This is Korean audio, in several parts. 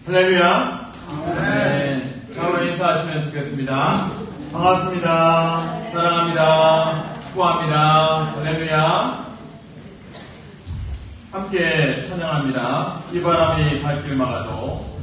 할렐루야. 네. 저로 인사하시면 좋겠습니다. 반갑습니다. 사랑합니다. 축복합니다. 할렐루야. 함께 찬양합니다. 이 바람이 발길 막아도.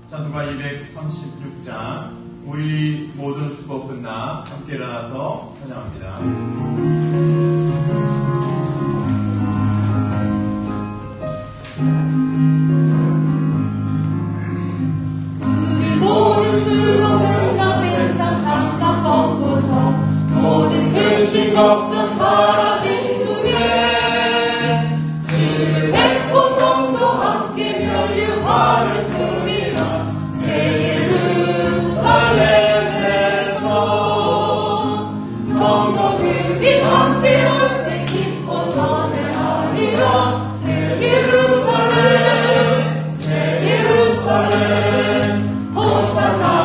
찬송가 236장 우리 모든 수고 끝나 함께 일어나서 찬양합니다. 우리 모든 수고 끝나 세상 장갑 벗고서 모든 근심 걱정 사라진 후에 주를 뵙고 성도 함께 멸류관을 숨이나 새 예루살렘에서 성도들이 함께 올 때 기뻐 전해하리라. 새 예루살렘 호산나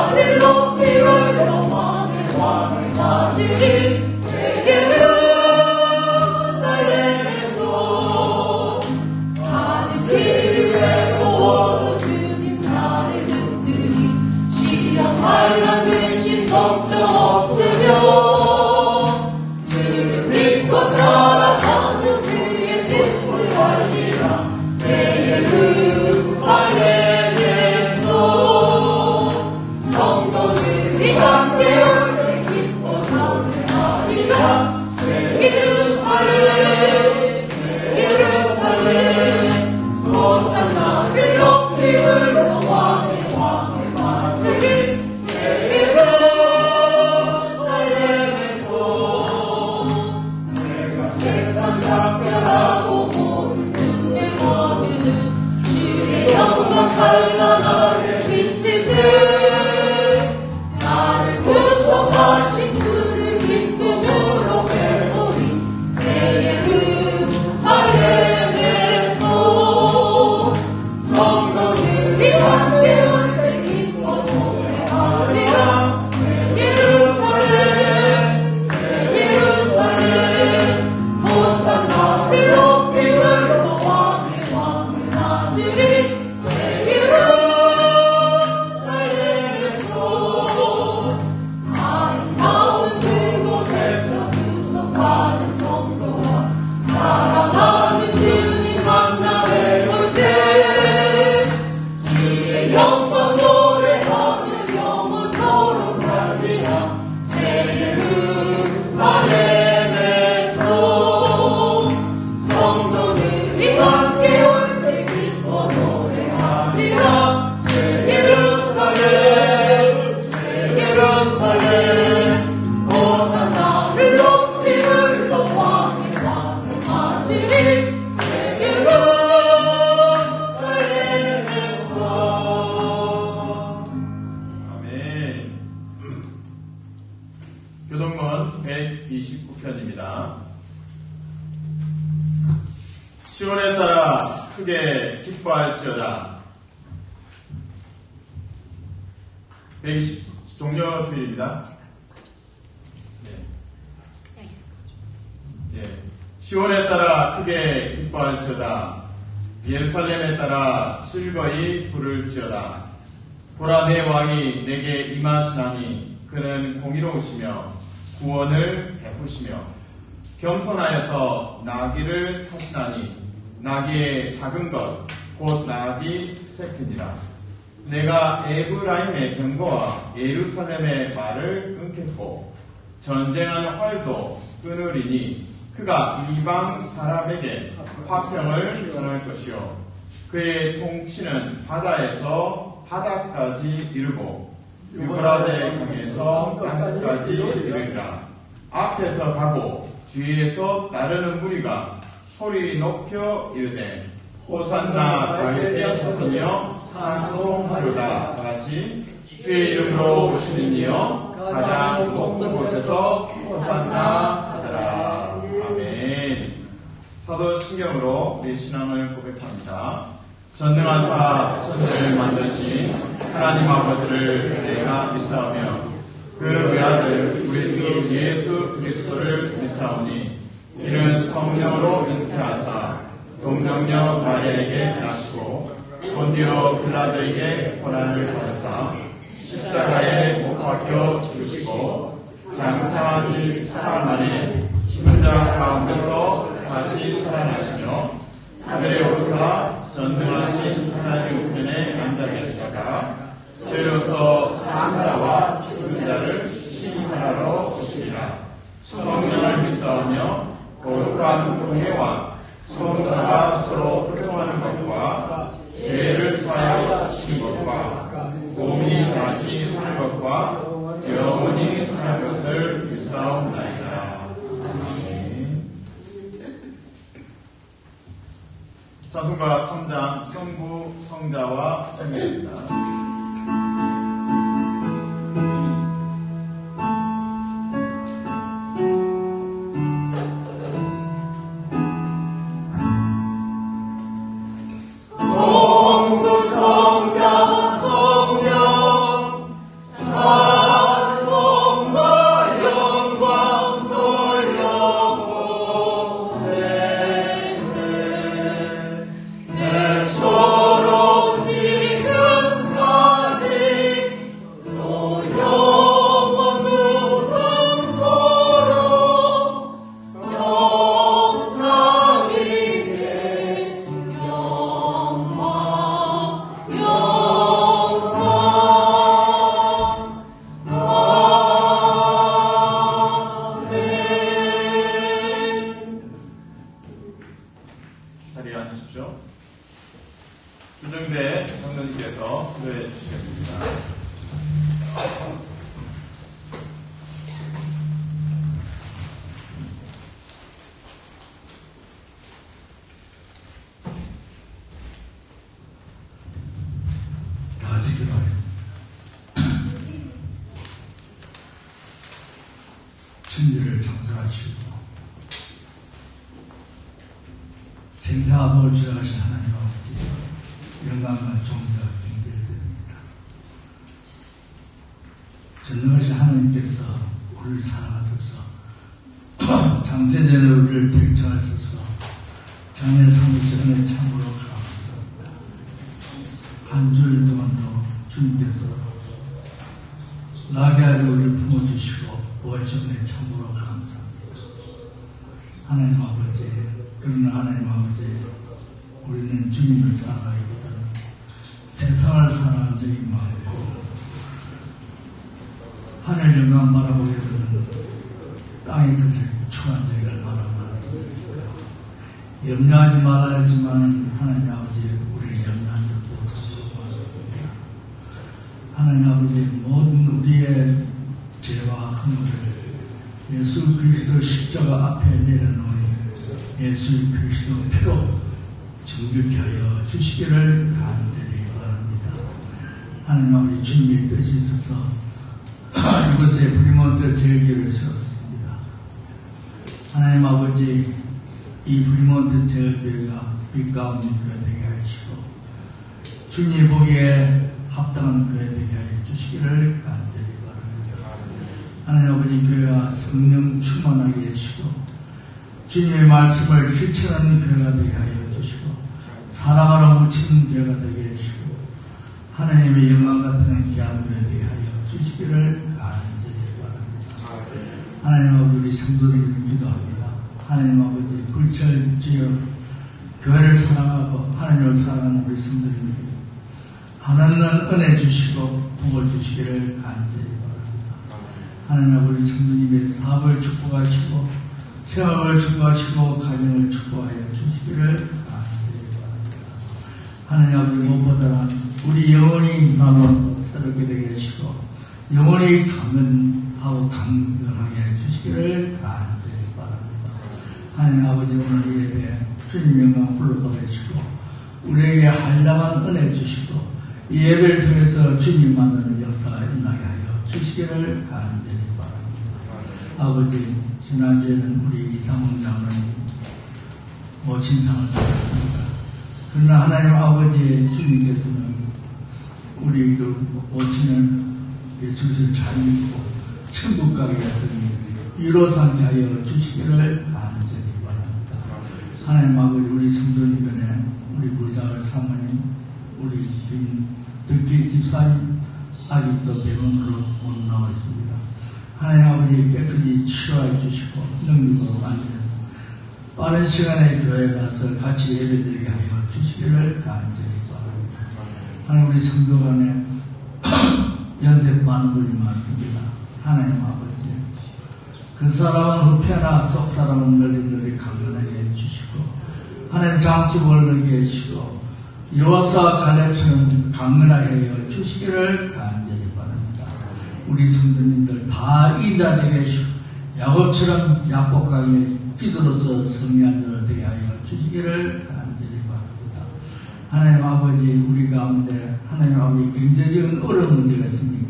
편입니다. 시온에 따라 크게 기뻐할지어다. 120 종료 주일입니다. 시온에 따라 크게 기뻐할지어다. 예루살렘에 따라 즐거이 부를지어다. 보라, 내 왕이 내게 임하시나니 그는 공의로우시며 구원을 베푸시며 겸손하여서 나귀를 타시나니 나귀의 작은 것 곧 나귀 새끼니라. 내가 에브라임의 병거와 예루살렘의 말을 끊겠고 전쟁하는 활도 끊으리니 그가 이방 사람에게 화평을 전할 것이요 그의 통치는 바다에서 바다까지 이르고 유브라데 강에서 땅까지 이르리라. 앞에서 가고 뒤에서 따르는 무리가 소리 높여 이르되 호산나 다윗의 자손이여 찬송하로다. 다같이 주의 이름으로 오시는 이여 가장 높은 곳에서 호산나 하더라. 아멘. 사도신경으로 우리 신앙을 고백합니다. 전능하사 천지를 만드신 하나님 아버지를 내가 믿사오며 그 외아들 우리 주 예수 그리스도를 믿사오니 이는 성령으로 잉태하사 동정녀 마리아에게 나시고 본디오 빌라도에게 고난을 받으사 십자가에 못 박혀 죽으시고 장사하니 사흘 만에 죽은 자 가운데서 다시 살아나시며 하늘에 오르사 전능하신 하나님 우편에 앉아 계시다가 죄로서 사는 자와 죽은 자를 심판하러 오시리라. 성령을 믿사오며 거룩한 공회와 성도가 서로 소통하는 것과 죄를 사하여 주신 것과 몸이 다시 사는 것과 영원히 사는 것을 믿사옵나이다. 아멘. 찬송가 3장 성부, 성자와 성령입니다. 천지를 창조하시고 생사함을 주장하신 하나님 아버지 영광과 존귀가 경배드립니다. 전능하신 하나님께서 우리를 사랑하셔서 장세전에 우리를 택정하셔서 장래 삼으시는 참으로 감사합니다. 한 주일 동안도 주님께서 나게 하여 우리를 품어주시고 월정에 참으로 감사합니다. 하나님 아버지, 그러나 하나님 아버지, 우리는 주님을 사랑하기보다는 세상을 사랑한 적이 많고 하늘 영광 바라보게 되는 땅의 뜻을 추구한 적이 얼마나 많았습니까? 염려하지 말아야 했지만 하나님 아버지, 우리를 염려한 적도 더 많습니다. 하나님 아버지, 모든 우리의 죄와 허물을 예수 그리스도 십자가 앞에 내려놓은 예수 그리스도 피로 정결케 하여 주시기를 간절히 바랍니다. 하나님 아버지, 주님의 뜻이 있어서 이곳에 브리몬트 제일교회를 세웠습니다. 하나님 아버지, 이 브리몬트 제일교회가 빛과 없는 교회 되게 하시고 주님 보기에 합당한 교회 되게 하여 주시기를 간절히 바랍니다. 하나님 아버지, 교회가 성령 충만하게 하시고 주님의 말씀을 실천하는 교회가 되게 하여 주시고 사랑하러 뭉치는 교회가 되게 하시고 하나님의 영광 같은 귀한 교회 되게 하여 주시기를 간절히 바랍니다. 하나님 아버지, 우리 성도들을 기도합니다. 하나님 아버지, 불철주여 교회를 사랑하고 하나님을 사랑하는 우리 성도들에게 하나님은 은혜 주시고 복을 주시기를 간절히 바랍니다. 하나님 아버지, 성도님의 사업을 축복하시고 생업을 축복하시고 가정을 축복하여 주시기를 간절히 바랍니다. 하나님 아버지, 무엇보다는 우리 영혼이 나눠 새롭게 되게 하시고 영혼이 강건하고 강건하게 해 주시기를 간절히 바랍니다. 하나님 아버지, 오늘 예배 주님 영광 불러받으시고 우리에게 한량한 은혜 주시고 이 예배를 통해서 주님 만나는 역사가 일어나게 하여 주시기를 간절히 바랍니다. 아버지, 지난주에는 우리 이상훈 장로님 모친상을 받았습니다. 그러나 하나님 아버지, 주님께서는 우리 그 모친을 예수를 잘 믿고 천국 가게 하시니 위로 삼게 하여 주시기를 간절히 바랍니다. 하나님 아버지, 우리 성도님들의 우리 부자을 사모님, 우리 듣기 집사님 아직도 병원으로 못 나와 있습니다. 하나님 아버지, 깨끗이 치료해 주시고 능력으로 만드셔서 빠른 시간에 교회에 가서 같이 예배드리게 하여 주시기를 간절히 바랍니다. 하나님, 우리 성도 간에 연세 많은 분이 많습니다. 하나님 아버지, 그 사람은 후패나 속 사람은 널리 강건하게 해주시고 하나님 장수복을 넓게 해주시고 여호사 갈렙처럼 강건하게 해주시기를 간절히 바랍니다. 우리 성도님들 다 인자되게 해주시고 야곱처럼 약복하게 기도로서 승리한 자를 되게 하여 주시기를 간절히 바랍니다. 하나님 아버지, 우리 가운데 하나님 아버지 경제적인 어려운 문제가 있습니다.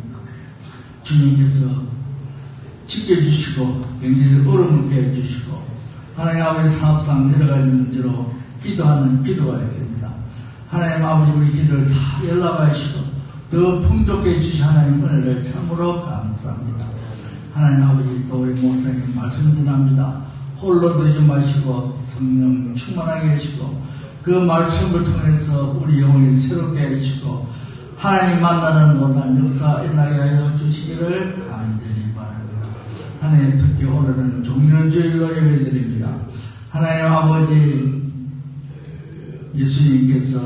주님께서 지켜주시고 경제적 어려움을 빼주시고 하나님 아버지, 사업상 여러 가지 문제로 기도하는 기도가 있습니다. 하나님 아버지, 우리 기도를 다 연락하시고 더 풍족해 주신 하나님 은혜를 참으로 감사합니다. 하나님 아버지, 또 우리 목사님 말씀 전합니다. 홀로 두지 마시고 성령 충만하게 하시고 그 말씀을 통해서 우리 영혼이 새롭게 해주시고 하나님 만나는 놀라운 역사 일어나게 하여 주시기를 간절히 바랍니다. 하나님, 특히 오늘은 종려주일로 예배드립니다. 하나님 아버지, 예수님께서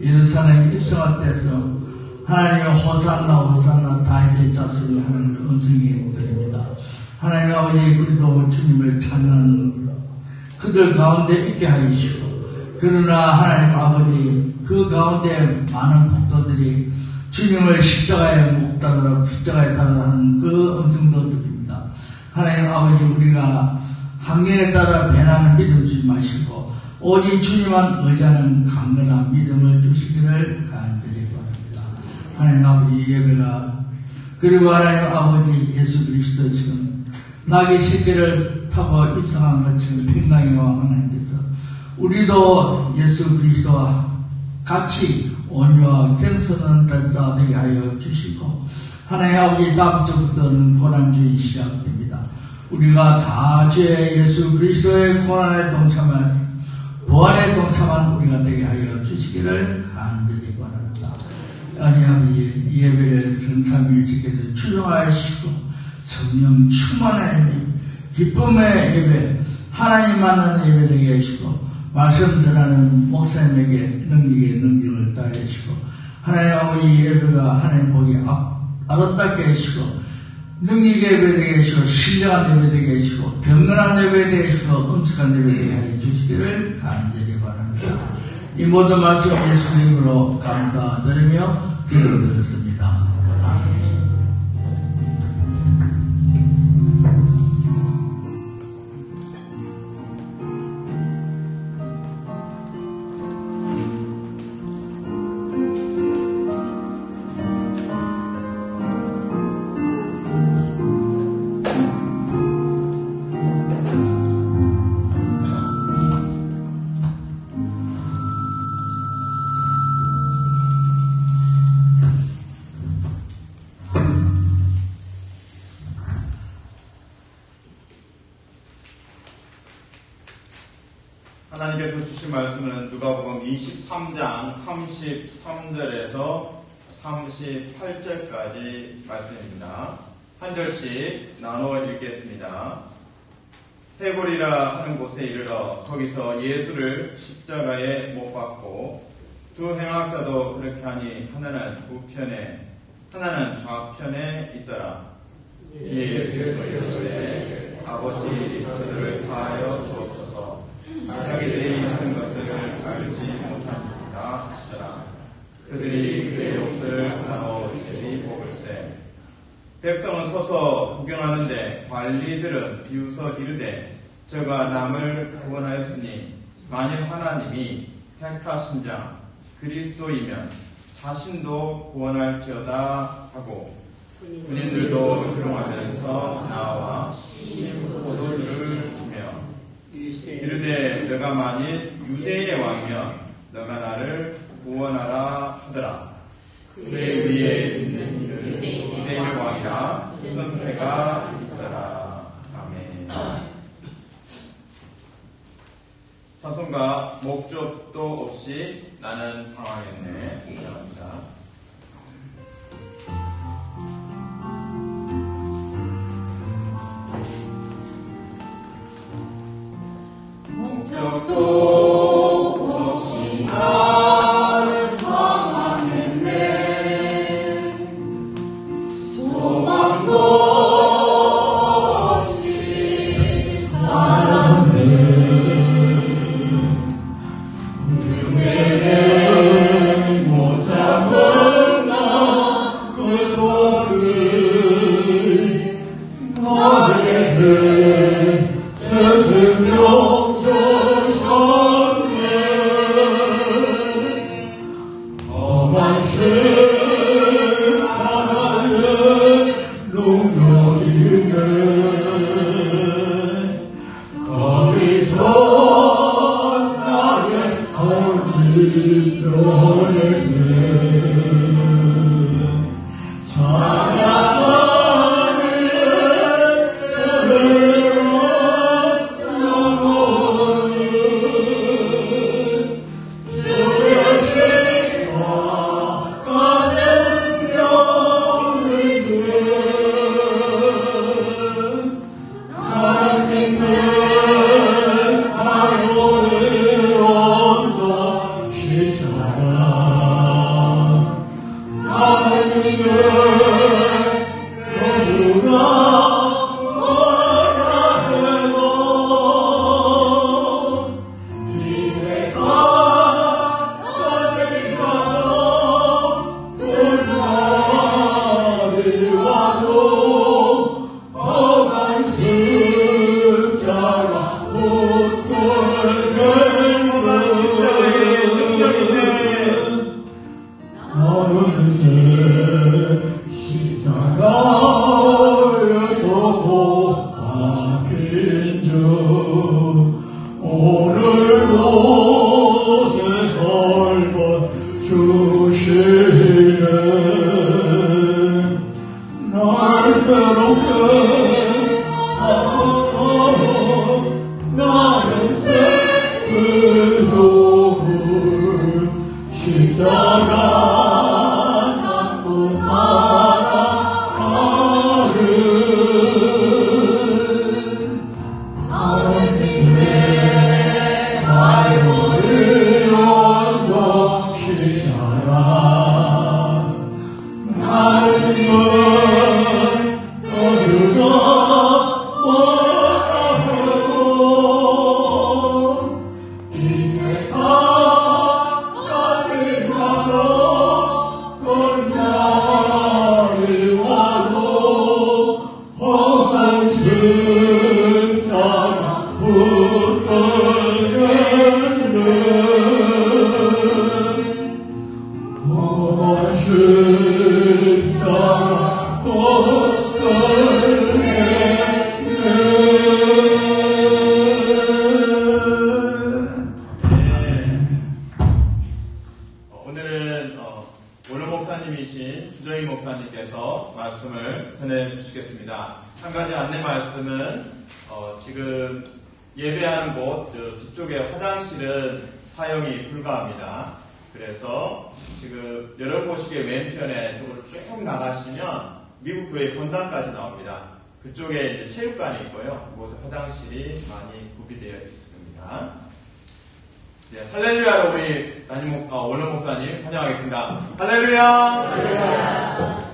예루살렘 입성할 때서 하나님의 호산나 호산나 다윗의 자손이 하는 그 음성이 들립니다. 하나님 아버지, 우리도 주님을 찾는 그들 가운데 있게 하시고 그러나 하나님 아버지, 그 가운데 많은 폭도들이 주님을 십자가에 못 따르라 십자가에 따르라는 그 음성도 들립니다. 하나님 아버지, 우리가 환경에 따라 배나는 믿음 주지 마시고 오직 주님만 의지하는 강건한 믿음을 주시기를 간절히 바랍니다. 하나님 아버지, 예배가 그리고 하나님 아버지, 예수 그리스도 지금 나귀 새끼를 타고 입성한 것처럼 평강의 왕 하나님께서 우리도 예수 그리스도와 같이 온유와 겸손한 자 되게 하여 주시고 하나님 아버지, 다음 주부터는 고난주의 시작됩니다. 우리가 다 죄 예수 그리스도의 고난에 동참하여 부활에 동참한 우리가 되게 하여 주시기를 간절히 바랍니다. 하나님 아버지, 예배를 성삼일 지켜서 추종하시고 성령 충만한 기쁨의 예배, 하나님 만나는 예배 되게 하시고 말씀 전하는 목사님에게 능력을 따르시고 하나님 아버지, 예배가 하나님 보기 아름답게 하시고 능력의 예배 되게 하시고 신령한 예배 되게 하시고 경건한 예배 되게 하시고 엄숙한 예배 되게 하여 주시기를 간절히 바랍니다. 이 모든 말씀 예수 이름으로 감사드리며 기도드렸습니다. 아멘. 하나님께서 주신 말씀은 누가복음 23장 33절에서 38절까지 말씀입니다. 한 절씩 나누어 읽겠습니다. 헤볼이라 하는 곳에 이르러 거기서 예수를 십자가에 못 박고 두 행악자도 그렇게 하니 하나는 우편에 하나는 좌편에 있더라. 예수께서 이르시되 아버지 그들을 사하여 주옵소서 자기들이 하는 것들을 알지 못합니다 하시더라. 그들이 그의 옷을 나눠 제비 뽑을세. 백성은 서서 구경하는데 관리들은 비웃어 이르되 저가 남을 구원하였으니 만일 하나님이 택하신 자 그리스도이면 자신도 구원할지어다 하고 군인들도 조롱하면서 나와 포도주를 주며 이르되 너가 만일 유대인의 왕이면 너가 나를 구원하라 하더라. 그의 위에 있는 이를 유대인의 왕이라 승패가 있더라. 아멘. 사손과 목적도 없이 나는 방황했네. 감사합니다. 목적도 없이 나는 방황했네. 소망도 없이 살았네. 은혜를 못 잡은 나 그 소리 나에게 새 생명 주셨네. 험한 시간에 능력이네. 거기서 나의 삶이 변했네. 말씀을 전해 주시겠습니다. 한 가지 안내 말씀은 지금 예배하는 곳, 뒤쪽에 화장실은 사용이 불가합니다. 그래서 지금 여러분 보시기에 왼편에 쪽으로 쭉 나가시면 미국 교회 본당까지 나옵니다. 그쪽에 이제 체육관이 있고요. 그곳에 화장실이 많이 구비되어 있습니다. 네, 할렐루야로 우리 원로 목사님 환영하겠습니다. 할렐루야! 할렐루야!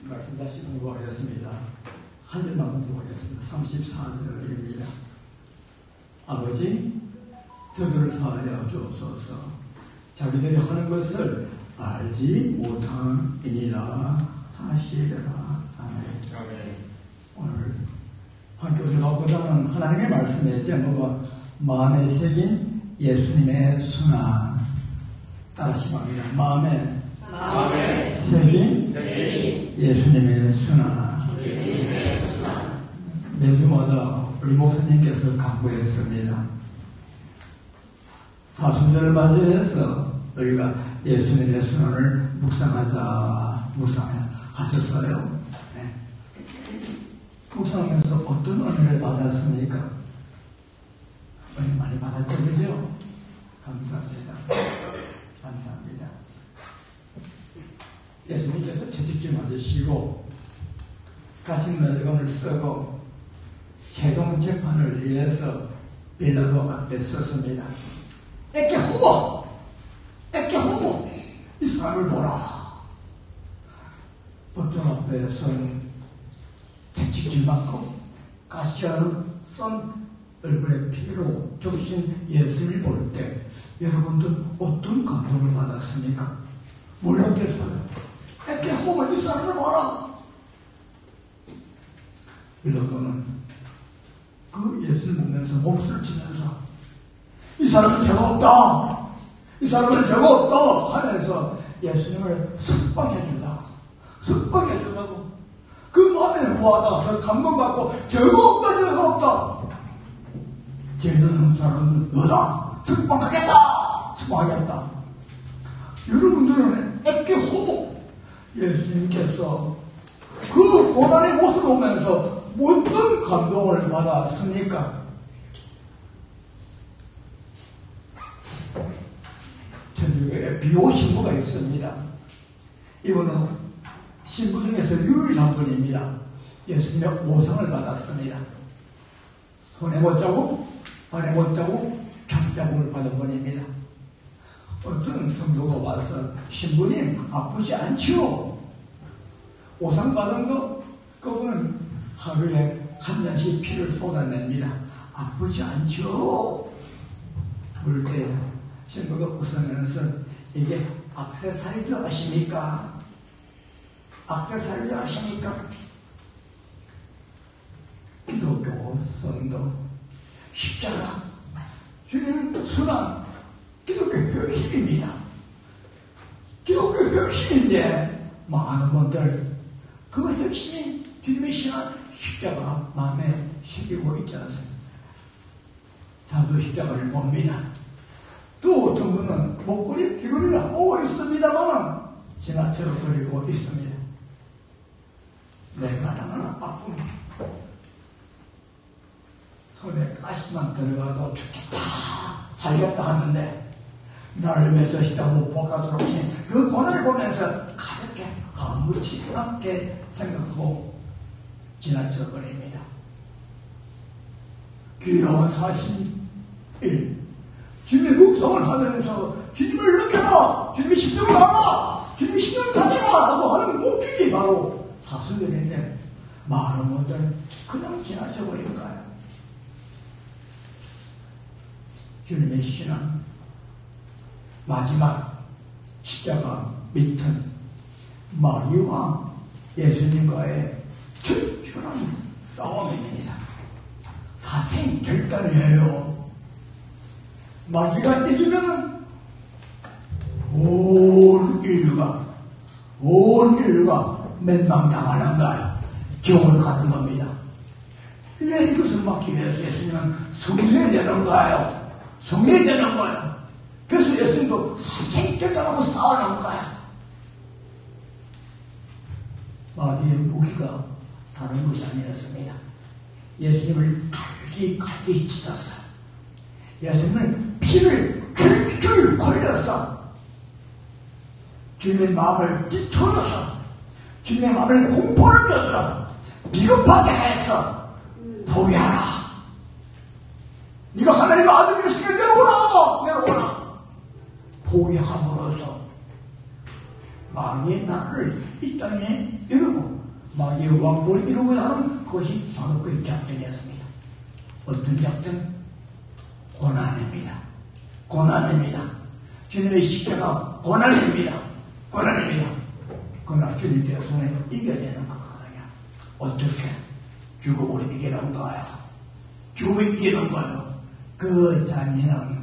말씀 다시 공부하겠습니다. 한 절만 공부하겠습니다. 34절입니다. 아버지, 저들을 사하여 주옵소서. 자기들이 하는 것을 알지 못함이니라 하시더라. 아멘. 오늘 학교를 갖고자 하는 하나님의 말씀의 제목은 마음에 새긴 예수님의 순환. 다시 말합니다. 마음에 새긴 예수님의 순환. 매주마다 우리 목사님께서 강구했습니다. 사순절을 맞이해서 우리가 예수님의 순환을 묵상하셨어요. 네. 묵상하면서 어떤 은혜를 받았습니까? 은혜 많이 받았죠, 그죠? 감사합니다. 감사합니다. 예수님께서 채찍질 맞으시고 가신면건을 쓰고 최종 재판을 위해서 빌라도 앞에 섰습니다. 에게 호모! 이 사람을 보라! 법정 앞에 선 채찍질 맞고 가시아를 쏜 얼굴에 피로 적신 예수를 볼 때 여러분들 어떤 감동을 받았습니까? 몰랐겠어요. 에게 호모! 이 사람을 보라! 빌라도는 그 예수를 보면서 몸살을 치면서 이 사람은 죄가 없다! 이 사람은 죄가 없다! 하면서 예수님을 석방해주려고 그 마음에 와닿아서 감동받고 죄가 없다! 죄 없는 사람은 너다! 석방하겠다! 여러분들은 에게 호모! 예수님께서 그 고난의 모습을 보면서 어떤 감동을 받았습니까? 천주교에 비오 신부가 있습니다. 이분은 신부 중에서 유일한 분입니다. 예수님의 오상을 받았습니다. 손에 못 자국, 발에 못 자국, 평자국을 받은 분입니다. 어떤 성도가 와서 신부님 아프지 않지요? 오상 받은 거 그분은 하루에 한 잔씩 피를 쏟아냅니다. 아프지 않죠? 물 때 신부가 웃으면서 이게 액세서리도 아십니까? 기독교 성도 십자가 주님 순환 기독교 혁신입니다. 기독교 혁신인데 많은 분들 그 혁신이 주님의 신앙 십자가 마음에 새기고 있지 않습니까? 자도 십자가를 봅니다. 또 어떤 분은 목걸이 귀걸이를 하고 있습니다만 지나쳐 버리고 있습니다. 내가 하는 아픔 손에 가시만 들어가도 죽겠다 살겠다 하는데 나를 위해서 십자가 못 가도록 하신 그 고난을 보면서 가볍게 아무렇지 않게 생각하고 지나쳐 버립니다. 귀한 41 주님의 묵상을 하면서 주님을 느껴라! 주님의 심령을 알아! 주님의 심령을 가져라! 하고 하는 목적이 바로 사순절인데 많은 분들은 그냥 지나쳐 버린 거예요. 주님의 신앙 마지막 십자가 밑은 마리와 예수님과의 철저한 싸움입니다. 사생결단이에요. 마귀가 이기면 온 인류가 멸망당하는 거예요. 지옥을 가는 겁니다. 이것을 막기 위해서 예수님은 성례되는 거예요. 성례되는 거예요. 그래서 예수님도 사생결단하고 싸우는 거예요. 마귀의 무기가 다른 것이 아니었습니다. 예수님을 갈기 찢었어요. 예수님을 피를 줄줄 걸렸어. 주님의 마음을 뒤틀어서 주님의 마음을 공포를 줬어. 비겁하게 했어. 포기하라. 네가 하나님의 아들이었으면 내려오라. 포기함으로써 마귀의 나라를 이 땅에 이루고 마귀의 왕국을 이루고자 하는 것이 바로 그 작전이었습니다. 어떤 작전? 고난입니다. 주님의 십자가 고난입니다. 그러나 주님께서 손에 이겨야 되는 거거든요. 어떻게? 죽음을 이기는 거예요. 죽음을 이기는 거예요. 그 잔인한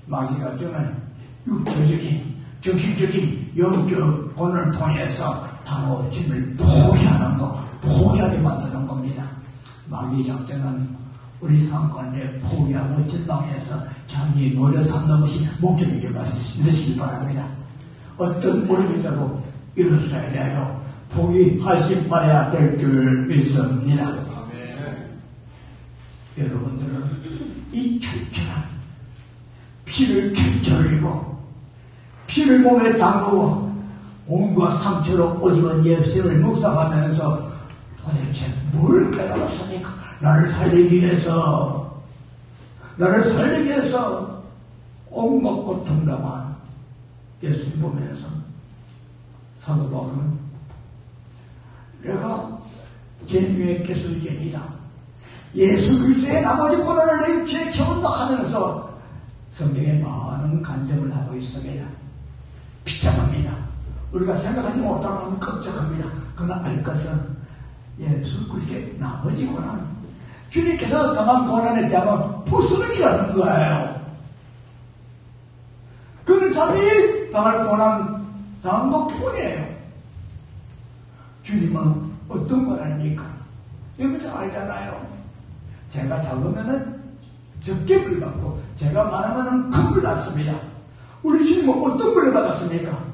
마귀가 주는 육체적인, 정신적인, 영적 고난을 통해서 바로 주님을 포기하게 만드는 겁니다. 마귀 작전은 우리 삶 가운데 포기하고 전방에서 자기의 노력 삼는 것이 목적인 줄 믿으시기 바랍니다. 어떤 어려움이라도 일어서야 돼요. 포기하지 말아야 될 줄 믿습니다. 여러분들은 이 철저한 피를 철저히 흘리고 피를 몸에 담그고 온갖 상처로 오직은 예수님을 묵상하면서 도대체 뭘 깨달았습니까? 나를 살리기 위해서 온갖 고통당한 예수님 보면서 사도 바울은 내가 죄의 개수죄이다. 예수 그리스도의 나머지 고난을 내 입체에 채운다 하면서 성경에 많은 간증을 하고 있습니다. 비참합니다. 우리가 생각하지 못하면 끔찍합니다. 그러나 알 것은 예수 그리스도의 나머지 고난, 주님께서 당한 고난에 대한 부스러기라는 거예요. 그는 자기 당할 고난 당한 것 뿐이에요. 주님은 어떤 고난입니까? 여러분 잘 알잖아요. 제가 작으면은 적게 벌 받고 제가 많으면은 큰 벌 받습니다. 우리 주님은 어떤 벌을 받았습니까?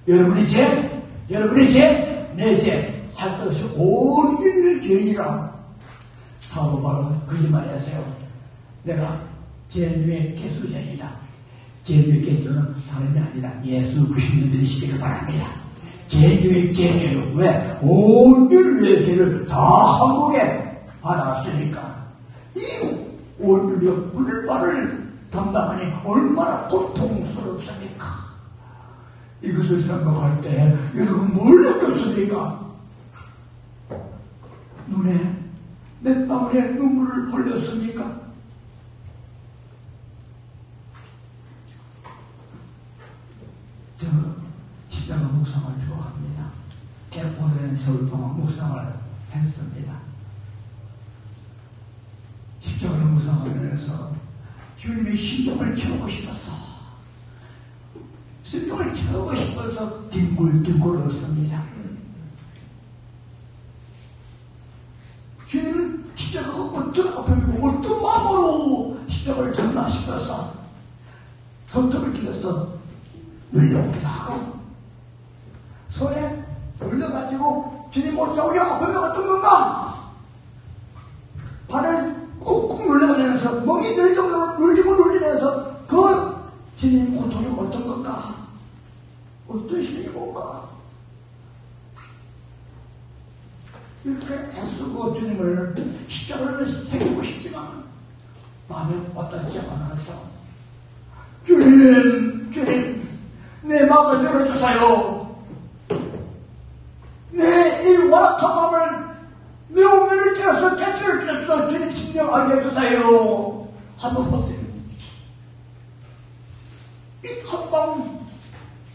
여러분의 죄, 내 죄, 할 것 없이 온 인류의 죄이라. 사도 바울은 거짓말했어요. 내가 죄의 개수죄이다. 죄의 개수는 다름이 아니라 예수 그리스도를 믿으시기를 바랍니다. 죄의 죄예요. 왜? 온 인류의 죄를 다 한국에 받았으니까. 이 온 인류의 불발을 담당하니 얼마나 고통스럽습니까? 이것을 생각할 때 여러분 뭘 느꼈습니까? 눈에 몇 방울의 눈물을 흘렸습니까? 저 십자가 묵상을 좋아합니다. 오랜 세월 동안 묵상을 했습니다. 십자가를 묵상하면서 주님의 심정을 채우고 싶었어. 심정을 채우고 싶어서 뒹굴뒹굴 웃습니다. 주님은 십자가가 어떤 아픔이고 어떤 마음으로 십자가를 졌나 싶어서 손톱을 길어서 눌려오기도 하고 손에 눌려가지고 주님 어찌 우리 아픔이 어떤 건가? 발을 꾹꾹 눌러가면서 멍이 들 정도로 눌리면서 그 주님 고통이 어떤 건가? 어떤 신이 뭔가? 이렇게 애쓰고 주님을 십자가를 새기고 싶지만 마음이 와닿지 않아서 주님 내 마음을 열어주세요. 내 이 완악한 마음을 내 운명을 깨어서 깨트를 주셔서 주님 심령 알게 해주세요. 한번 보세요. 이 한방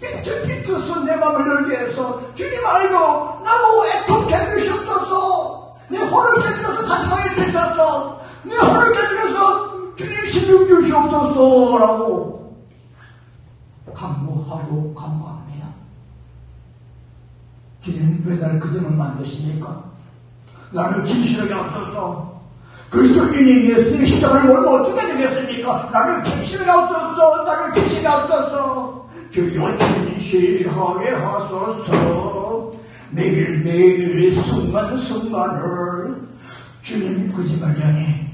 비트서 내 마음을 열게 해서 주님 알고 나도 애통케 해주셨소서. 내 혼을 깨뜨려서 다시 가게 해주셨소. 내 혼을 깨뜨려서 주옵소서라고 간구합니다. 주님 왜 나를 그전을 만드십니까? 나를 진실하게 하옵소서. 그리스도인이 예수님의 십자가를 몰고 어떻게 되겠습니까? 나를 진실하게 하옵소서. 나를 진실하게 하옵소서. 주여 진실하게 하소서. 매일매일 순간순간을 주님 거짓말쟁이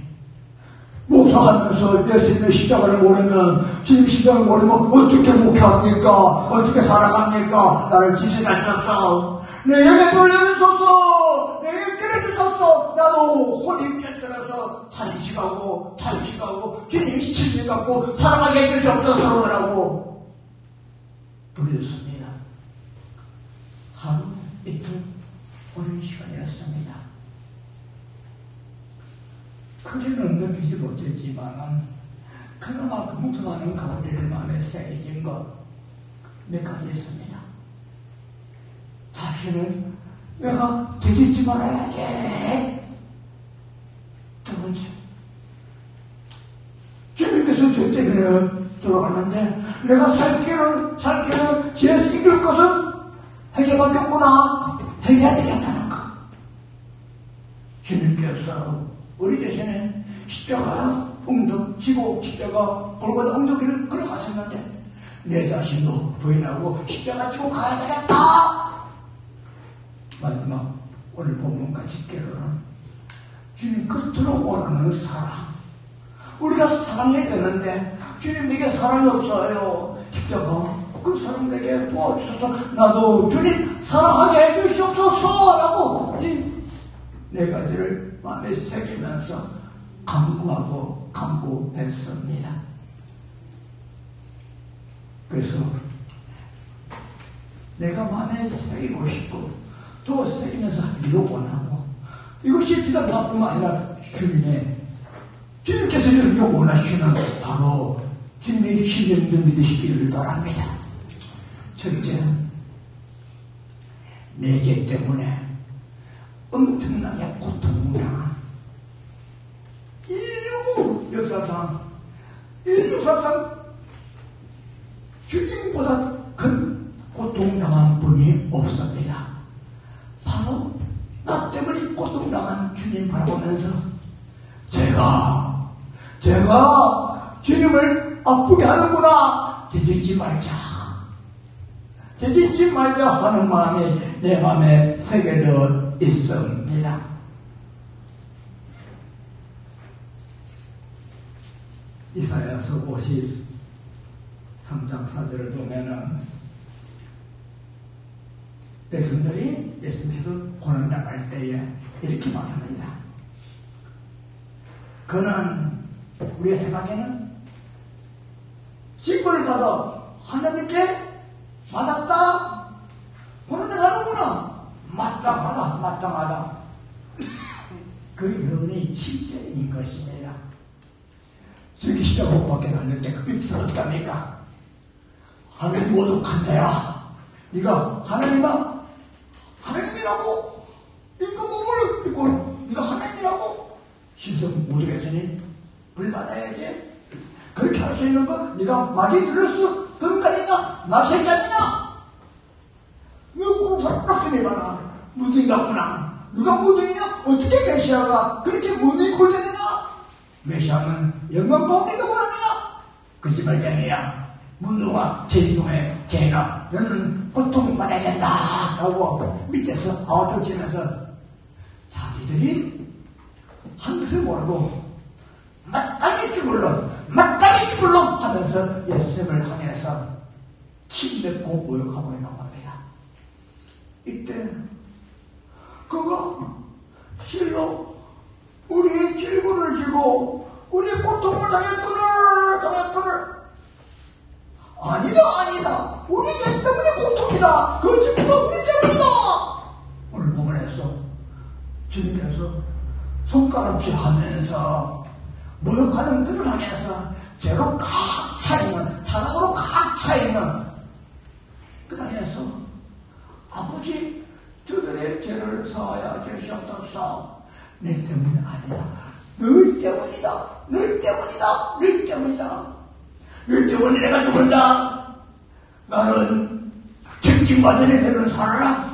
목사하면서 예수님의 십자가를 모르면 주님 십자가를 모르면 어떻게 목회합니까? 어떻게 살아갑니까? 나를 지시하셨어. 내 영에 돌려주소서. 내 영에 끌어주소서. 나도 혼이 깨뜨려서 탄식하고 주님이 시침을 갖고 사랑하게 해주셨소서라고 부르셨습니다. 하루 이틀 오랜 시간이었습니다. 크게는 느끼지 못했지만 그나마 그 묵상하는 가운데를 마음에 새겨진 것 몇 가지 있습니다. 다시는 내가 되짓지 말아야지. 두 번째, 주님께서 죄 때문에 돌아갔는데 내가 살기는 죄에서 이길 것은 회개밖에 없구나. 회개해야 되겠다는 것. 주님께서 우리 대신에 십자가 엉덩 지고 십자가 골고다 엉덩이를 걸어가셨는데 내 자신도 부인하고 십자가 지고 가야 되겠다. 마지막 오늘 본문까지 깨로는 주님 겉으로 원하는 사랑. 우리가 사랑해야 되는데 주님 내게 사랑이 없어요. 십자가 그 사랑 내게 보아주셔서 나도 주님 사랑하게 해주시옵소서 라고 이 네 가지를 마음에 새기면서 간구했습니다. 그래서 내가 마음에 새기고 싶고 또 새기면서 하기도 원하고 이것이 비단 나뿐만 아니라 주님께서 이렇게 원하시는 바로 주님의 신령도 믿으시기를 바랍니다. 첫째, 내 죄 때문에 엄청나게 고통당한 인류사상 주님보다 큰 고통당한 분이 없습니다. 바로 나 때문에 고통당한 주님 바라보면서 제가 주님을 아프게 하는구나. 되짓지 말자 하는 마음이 내 마음에 새겨져 있습니다. 이사야서 53장 4절을 보면은 백성들이 예수님께서 고난당할 때에 이렇게 말합니다. 그는 우리의 생각에는 징벌을 받아 하나님께 맞았다. 고난당하는구나. 마땅하다. 그 여운이 실제인 것입니다. 저기 십자가 못 박혀 달릴 때 그 빅스럽답니까? 하나님 모독한다야. 네가 하나님이라고 임금몸을 입고 네가 하나님이라고 신성 모독했으니 불받아야지. 그렇게 할 수 있는 건 네가 마귀 들렸어 금가리나 낙색자니나 너 공사를 빡세게 봐라. 무등이 같구나. 누가 무등이냐? 어떻게 메시아가 그렇게 무등이 굴려내냐? 메시아는 영광복음도 원합니다. 거짓말쟁이야. 문둥아 제인동의 제가 너는 고통받아야 된다 라고 밑에서 아우터치면서 자기들이 한 것을 모르고 마땅히 죽을놈 하면서 예수님을 향해서 침뱉고 모욕하고 있는 겁니다. 이때 그가 실로 우리의 질고를 지고 우리의 고통을 당했거늘 아니다. 우리 죄 때문에 고통이다. 그 죄가 우리 때문이다. 오늘 본문에서 주님께서 손가락질 하면서 모욕하는 뜻을 하면서 죄로 각 차있는 타락으로 각 차있는 그 안에서 아버지 저들의 죄를 사하여 주시옵소서. 내 때문이 아니다. 늘 때문이다. 여러분 내가 죽는다. 나는 책임받는 대로 살아라.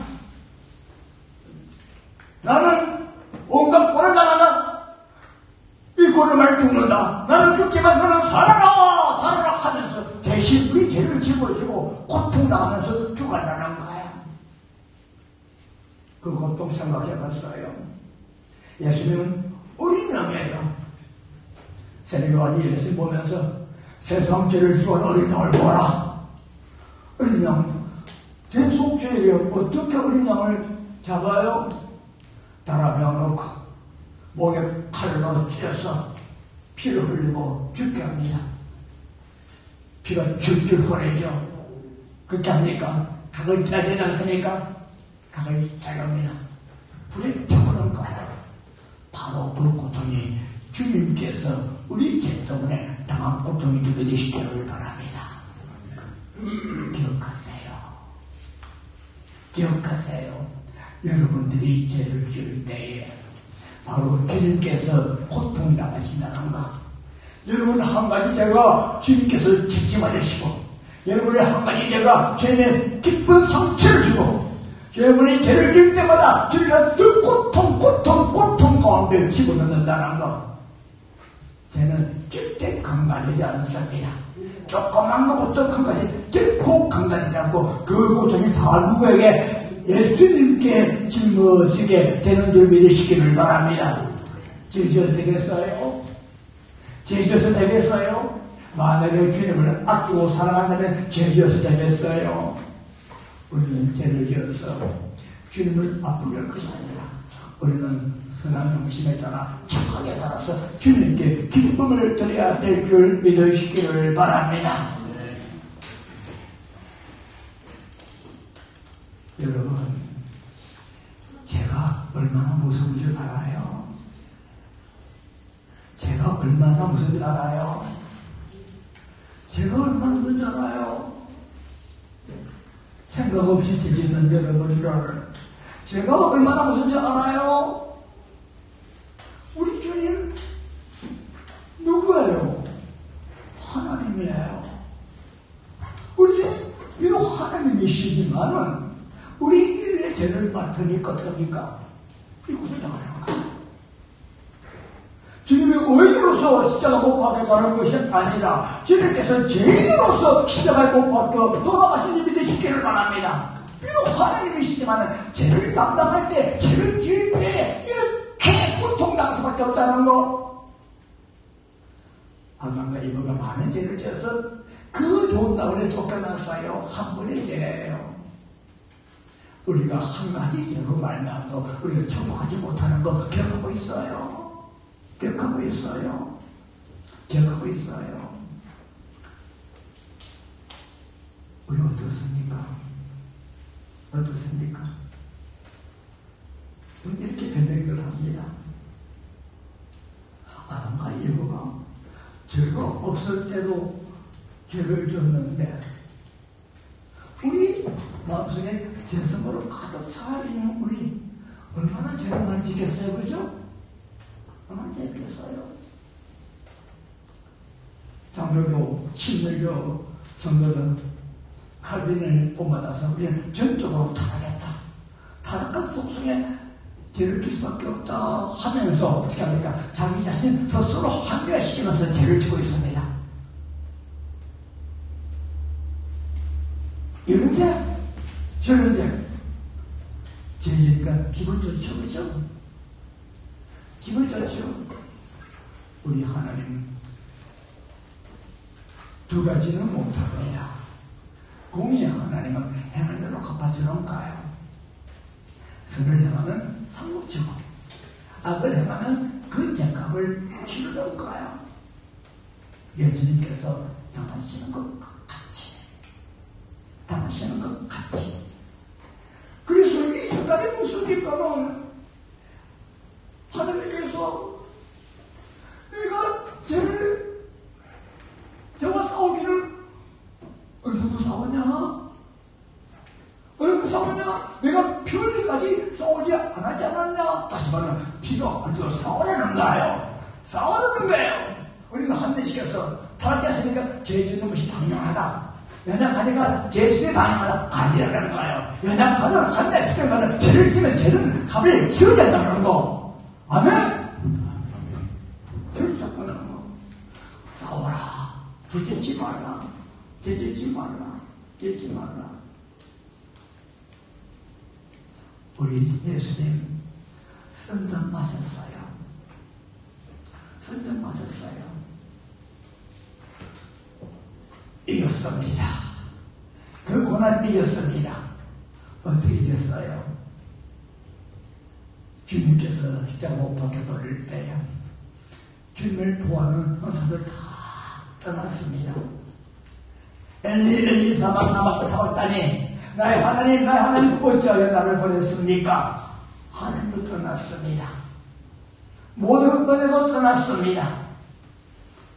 나는 온갖 꼴을 당한다. 이 꼴을 죽는다. 나는 죽지만 너는 살아라 살아라 하면서 대신 우리 죄를 짊어지고 고통당하면서 죽어가는 거야. 그 고통 생각해봤어요. 예수님은 어린 양이에요. 세례요한이 예수님 보면서 세상 죄를 지은 어린 양을 보라. 어린 양, 제 속죄에 어떻게 어린 양을 잡아요? 달아며 놓고 목에 칼로 찔러서 피를 흘리고 죽게 합니다. 피가 줄줄 흐르죠. 그렇게 합니까? 각을 떼야 되지 않습니까? 각을 잘라옵니다. 불에 태우는 거예요. 바로 그 고통이 주님께서 우리 죄 때문에 당한 고통이 되게 되시기를 바랍니다. 기억하세요. 기억하세요. 여러분들이 죄를 지을 때에 바로 주님께서 고통당하신다는 것. 여러분 한 가지 죄가 주님께서 책임하시고 여러분의 한 가지 죄가 주님의 기쁜 상처를 주고 여러분이 죄를 지을 때마다 주님께서 그 고통 가운데 집어넣는다는 것. 죄는 절대 강간되지 않습니다. 조그만 것부터 큰까지 결코 강간되지 않고 그 고통이 다 누구에게 예수님께 짊어지게 되는 줄 믿으시기를 바랍니다. 지으셔도 되겠어요? 지으셔도 되겠어요? 만약에 주님을 아끼고 사랑한다면 지으셔도 되겠어요? 우리는 죄를 지어서 주님을 아프게 할 것이 아니라 우리는 선한 영심에 따라 착하게 살아서 주님께 기쁨을 드려야 될 줄 믿으시기를 바랍니다. 여러분, 제가 얼마나 무서운 줄 알아요? 제가 얼마나 무서운 줄 알아요? 제가 얼마나 무서운 줄 알아요? 생각 없이 지지는 여러분들, 제가 얼마나 무서운 줄 알아요? 우리 주님 누구예요? 하나님이에요. 우리 주님 비록 하나님이시지만은 우리 인류의 죄를 맡으니까 어떡합니까? 이곳을 당하는 거예요. 주님의 의인으로서 십자가 못 박혀 가는 것이 아니라 주님께서 죄인으로서 십자가에 못 박혀 돌아가신 일이 되시기를 바랍니다. 비록 하나님이시지만 죄를 담당할 때, 죄를 지을 때 이렇게 고통당할 수밖에 없다는 거. 아담과 이브가 많은 죄를 지어서 그 좋은 나무에 쫓겨났어요. 한 번의 죄예요. 우리가 한 가지 죄로 말미암아 우리가 천국하지 못하는 거 기억하고 있어요. 기억하고 있어요. 기억하고 있어요. 우리 어떻습니까? 어떻습니까? 우리 이렇게 변명을 합니다. 아담과 이브가 죄가 없을 때도 죄를 지었는데 우리 마음속에 죄성으로 가득 차있는 우리 얼마나 죄를 많이 지켰어요, 그죠? 얼마나 지켰어요? 장로교, 친밀교 성도는 칼빈을 본받아서 우리는 전적으로 타락했다. 타락한 속성에 죄를 질 수밖에 없다 하면서 어떻게 합니까? 자기 자신 스스로 합리화시키면서 죄를 지고 있습니다. 이런 죄, 저런 죄, 죄지니까 기분 좋죠, 그죠? 기분 좋죠? 우리 하나님 두 가지는 못합니다. 공의 하나님은 행한 대로 갚아주는가요? 선을 행하면 상급 주고 악을 행하면 그 죄값을 치르는가요? 예수님께서 당하시는 것 같이 당하시는 것 같이. 그래서 이 죄값이 무엇입니까는 하나님께서 내가 죄와 싸우기를 어디서부터 싸웠냐? 어디서부터 싸웠냐? 내가 편리까지 싸우지 않았지 않았냐? 다시 말하면 피가 어디서 싸우려는 거예요. 싸우려는 거예요. 우리는 한대시켜서 타락했으니까 죄 짓는 것이 당연하다. 연약하니까 죄수에 당연하다. 아니라는 거예요. 연약하든 한대시켜서 죄를 지면 죄는 값을 치워야 된다는 거. 아멘? 죄를 잡고 하는 거. 싸워라. 죄 짓지 말라. 죄 짓지 말라. 죄 짓지 말라. 우리 예수님 선전 마셨어요. 선전 마셨어요. 이겼습니다. 그 고난 이겼습니다. 어떻게 이겼어요? 주님께서 십자가 못 박혀 돌릴 때요, 주님을 도와는 헌사들 다 떠났습니다. 엘리 엘리 사박나니 나의 하나님 어찌하여 나를 보냈습니까? 하나님도 떠났습니다. 모든 은혜도 떠났습니다.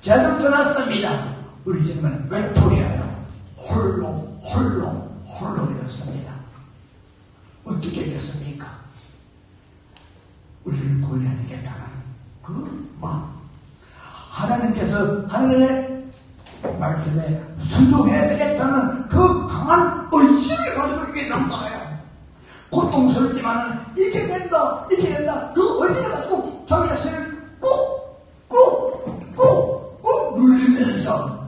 죄도 떠났습니다. 우리 주님은 외톨이에요. 홀로 이겼습니다. 어떻게 이겼습니까? 우리를 구원해야 되겠다는 그 마음. 하나님께서 하나님의 말씀에 순종해야 되겠다는 그 강한 의지를 가지고 있는 거예요. 고통스럽지만은 이겨낸다. 그 의지를 가지고 자기 자신을 꾹 눌리면서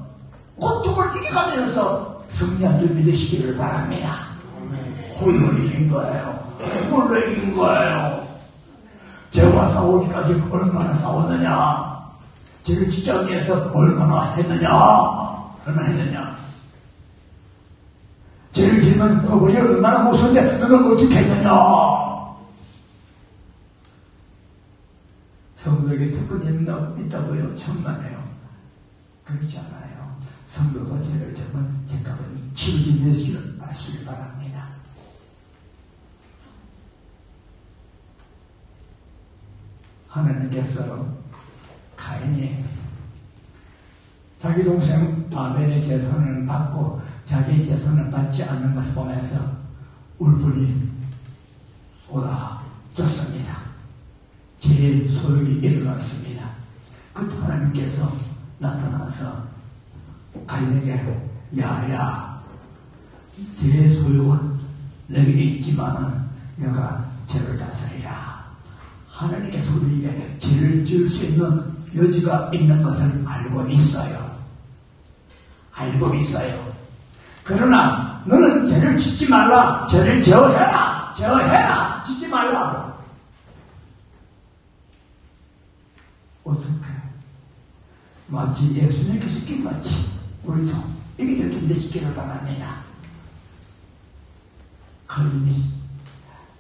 고통을 이겨가면서 승리하게 믿으시기를 바랍니다. 홀로 이긴 거예요. 죄와 싸우기까지 얼마나 싸웠느냐? 죄를 짓지 않기 위해서 얼마나 했느냐? 죄를 지면 우리 얼마나 무서운데 너는 어떻게 했느냐? 성도에게 특권이 있다고요? 천만에요. 그렇지 않아요. 성도가 죄를 지면 죄값은 치우지 내시기를 마시길 바랍니다. 하나님께서 가인이 자기 동생 아벨의 재산을 받고 자기의 재산을 받지 않는 것을 보면서 울분이 쏟아졌습니다. 제 소용이 일어났습니다. 그때 하나님께서 나타나서 가인에게 야야, 내 소용은 내게 있지만은 내가 죄를 다스리라. 하나님께서 우리에게 죄를 지을 수 있는 여지가 있는 것을 알고 있어요. 그러나 너는 죄를 짓지 말라. 죄를 제어해라. 짓지 말라. 어떻게? 마치 예수님께서 낀같이 우리도 이게 될 준비 시키를 바랍니다. 칼빈이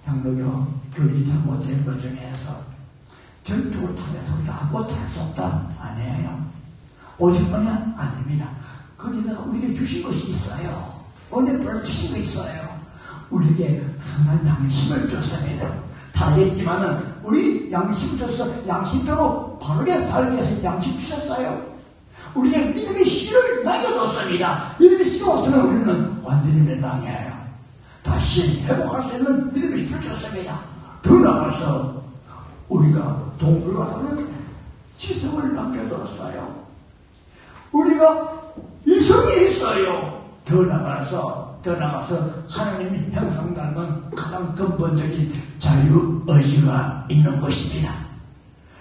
장로교 교리 잘못된 것 중에서 전적으로 통해서 우리가 아무것도 할 수 없다. 아니에요. 오직 은혜 아닙니다. 거기다가 우리에게 주신 것이 있어요. 은혜를 주신 것이 있어요. 우리에게 선한 양심을 줬습니다. 다 했지만은 우리 양심 줘서 양심대로 바르게 살기 위해서 양심 주셨어요. 우리에게 믿음의 씨를 남겨뒀습니다. 믿음의 씨가 없으면 우리는 완전히 멸망이에요. 다시 회복할 수 있는 믿음의 씨를 줬습니다. 더 나아가서 우리가 동물과 다른 지성을 남겨뒀어요. 우리가 이성이 있어요. 더 나가서 하나님 형상 닮은 가장 근본적인 자유의지가 있는 것입니다.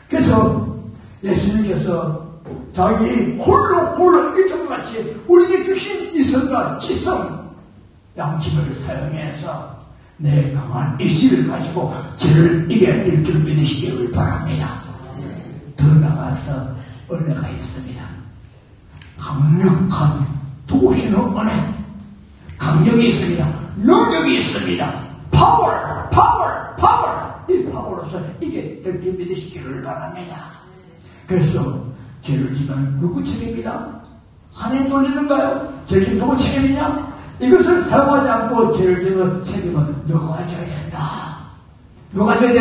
그래서 예수님께서 자기 홀로 이기정같이 우리에게 주신 이성과 지성, 양심을 사용해서 내 강한 의지를 가지고 죄를 이겨야 될 줄 믿으시기를 바랍니다. 더 나가서 은혜가 있습니다. 강력한 도신의 은혜, 강력이 있습니다. 능력이 있습니다. 파워. 이 파워로서 이게 될 줄 믿으시기를 바랍니다. 그래서 죄를 지면 누구 책임이다? 하나님 돌리는가요? 죄를 누구 책임이냐? 이것을 사용하지 않고 죄를 지면 책임은 너가 져야 된다. 누가 져야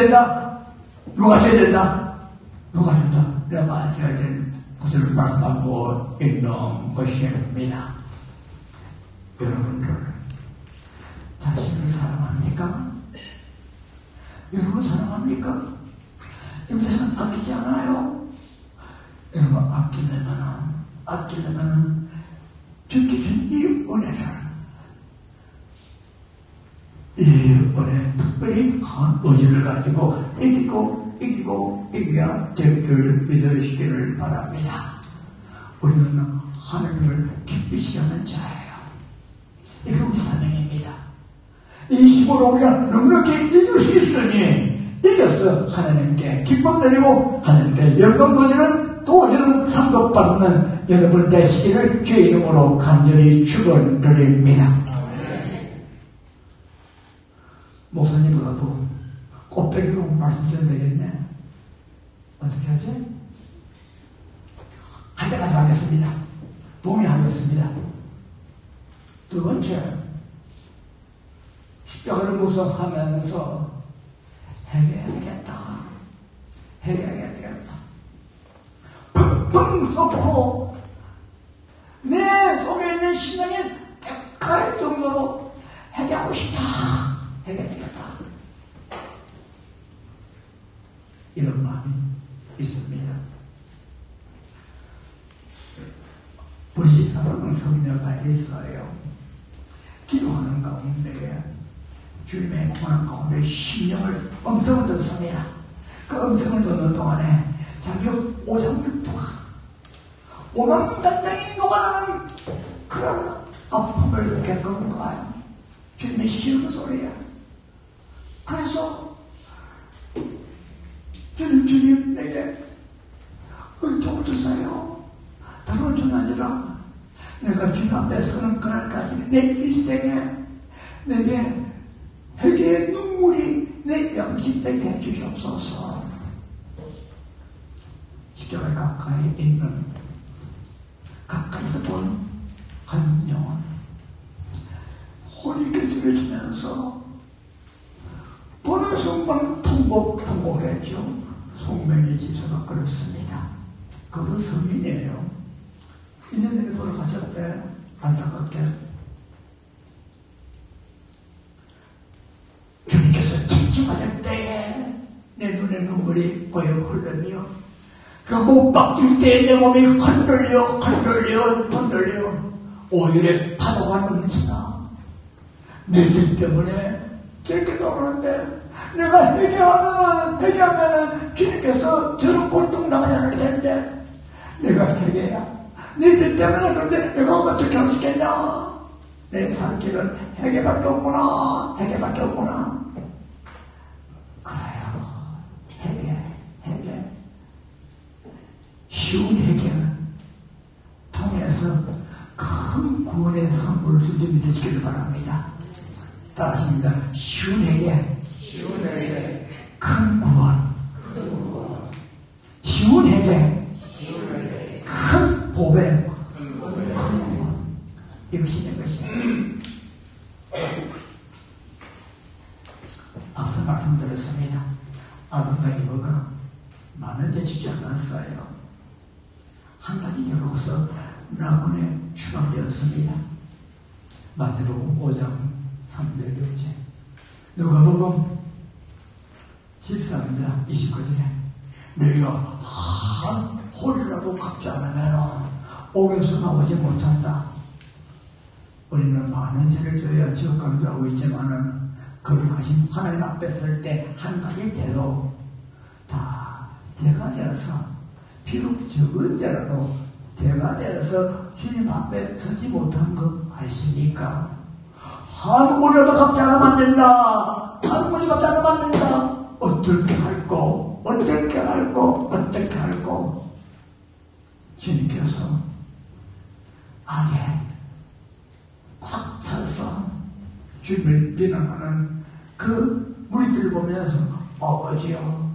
된다? 내가 져야 되는 것을 말씀하고 있는 것입니다. 여러분들 자신을 사랑합니까? 여러분 사랑합니까? 여러분 자신은 아끼지 않아요? 여러분, 아끼려면은 주께 준 이 은혜, 특별히 강한 의지를 가지고 이겨야 될 줄 믿으시기를 바랍니다. 우리는 하나님을 기쁘시게 하는 자예요. 이게 우리 사명입니다. 이 힘으로 우리가 넉넉히 이길 수 있으니 이겨서 하나님께 기쁨 드리고 하나님께 영광 돌리는 또 여러분 상급받는 여러분 되시기를 주의 이름으로 간절히 축원드립니다. 목사님보다도 꽃배기로 말씀드려야 되겠네. 어떻게 하지? 할 때까지 하겠습니다. 동의하겠습니다. 두 번째, 십자가를 묵상하면서 해결해야 되겠다. 펑펑 쏟고 내 속에 있는 신앙이 갈 정도로 해결하고 싶다. 해결해야 되겠다. 이런 마음이 있습니다. 우리 집사람은 성녀가 있어요. 기도하는 가운데 주님의 고난 가운데 심령을 음성을 듣습니다. 그 음성을 듣는 동안에 자기 오장육부가 오만간장이 녹아나는 그런 아픔을 겪은 거예요. 주님의 시험 소리야. 그래서 주님 내게 은총을 주세요. 다른 건 아니라 내가 주님 앞에 서는 그날까지 내 일생에 내게 회개의 눈물이 내 양식되게 해주시옵소서. 십자가에 가까이 있는 가까이서 본 한 영혼 혼이 깨지면서 보는 순간 통곡했죠. 송명희 집사가 그렇습니다. 그분 성인이에요. 2년 전에 돌아가셨대. 안타깝게 주님께서 칭칭하실 때에 내 눈에 눈물이 보여 흘러며 그 못 바뀔 때에 내 몸이 흔들려 오일의 파도가 넘치나 내 죄 때문에 저렇게 나오는데 내가 회개하면은 주님께서 저런 고통당하지 않을 텐데 내가 회개야. 내 죄 때문에 그런데 내가 어떻게 할 수 있겠냐. 내 살 길은 회개밖에 없구나. 그래요. 회개. 쉬운 회개를 통해서 큰 구원의 선물을 믿으시기를 바랍니다. 따라하십니다. 쉬운 회개, 큰 구원. 쉬운 회개, 큰 보배, 큰 구원. 이것이 내 것입니다. 앞서 말씀드렸습니다. 아담과 이브가 많은 죄 짓지 않았어요. 한 가지 죄로서 낙원에 추방되었습니다. 마태복음 5장 3절교제 누가복음 14장 29절에 너희가 한 홀이라도 갚지 않으면 옥에서 나오지 못한다. 우리는 많은 죄를 져야 지옥 가는 줄 알고 있지만은 거룩하신 하나님 앞에 설 때 한 가지 죄로 다 죄가 되어서 비록 적은 죄라도 죄가 되어서 주님 앞에 서지 못한 거 아십니까? 한 무리라도 갚지 않으면 안 된다. 한 무리 갚지 않으면 안 된다. 어떻게 할꼬? 주님께서 악에 꽉 차서 주님을 비난하는 그 무리들을 보면서 아버지여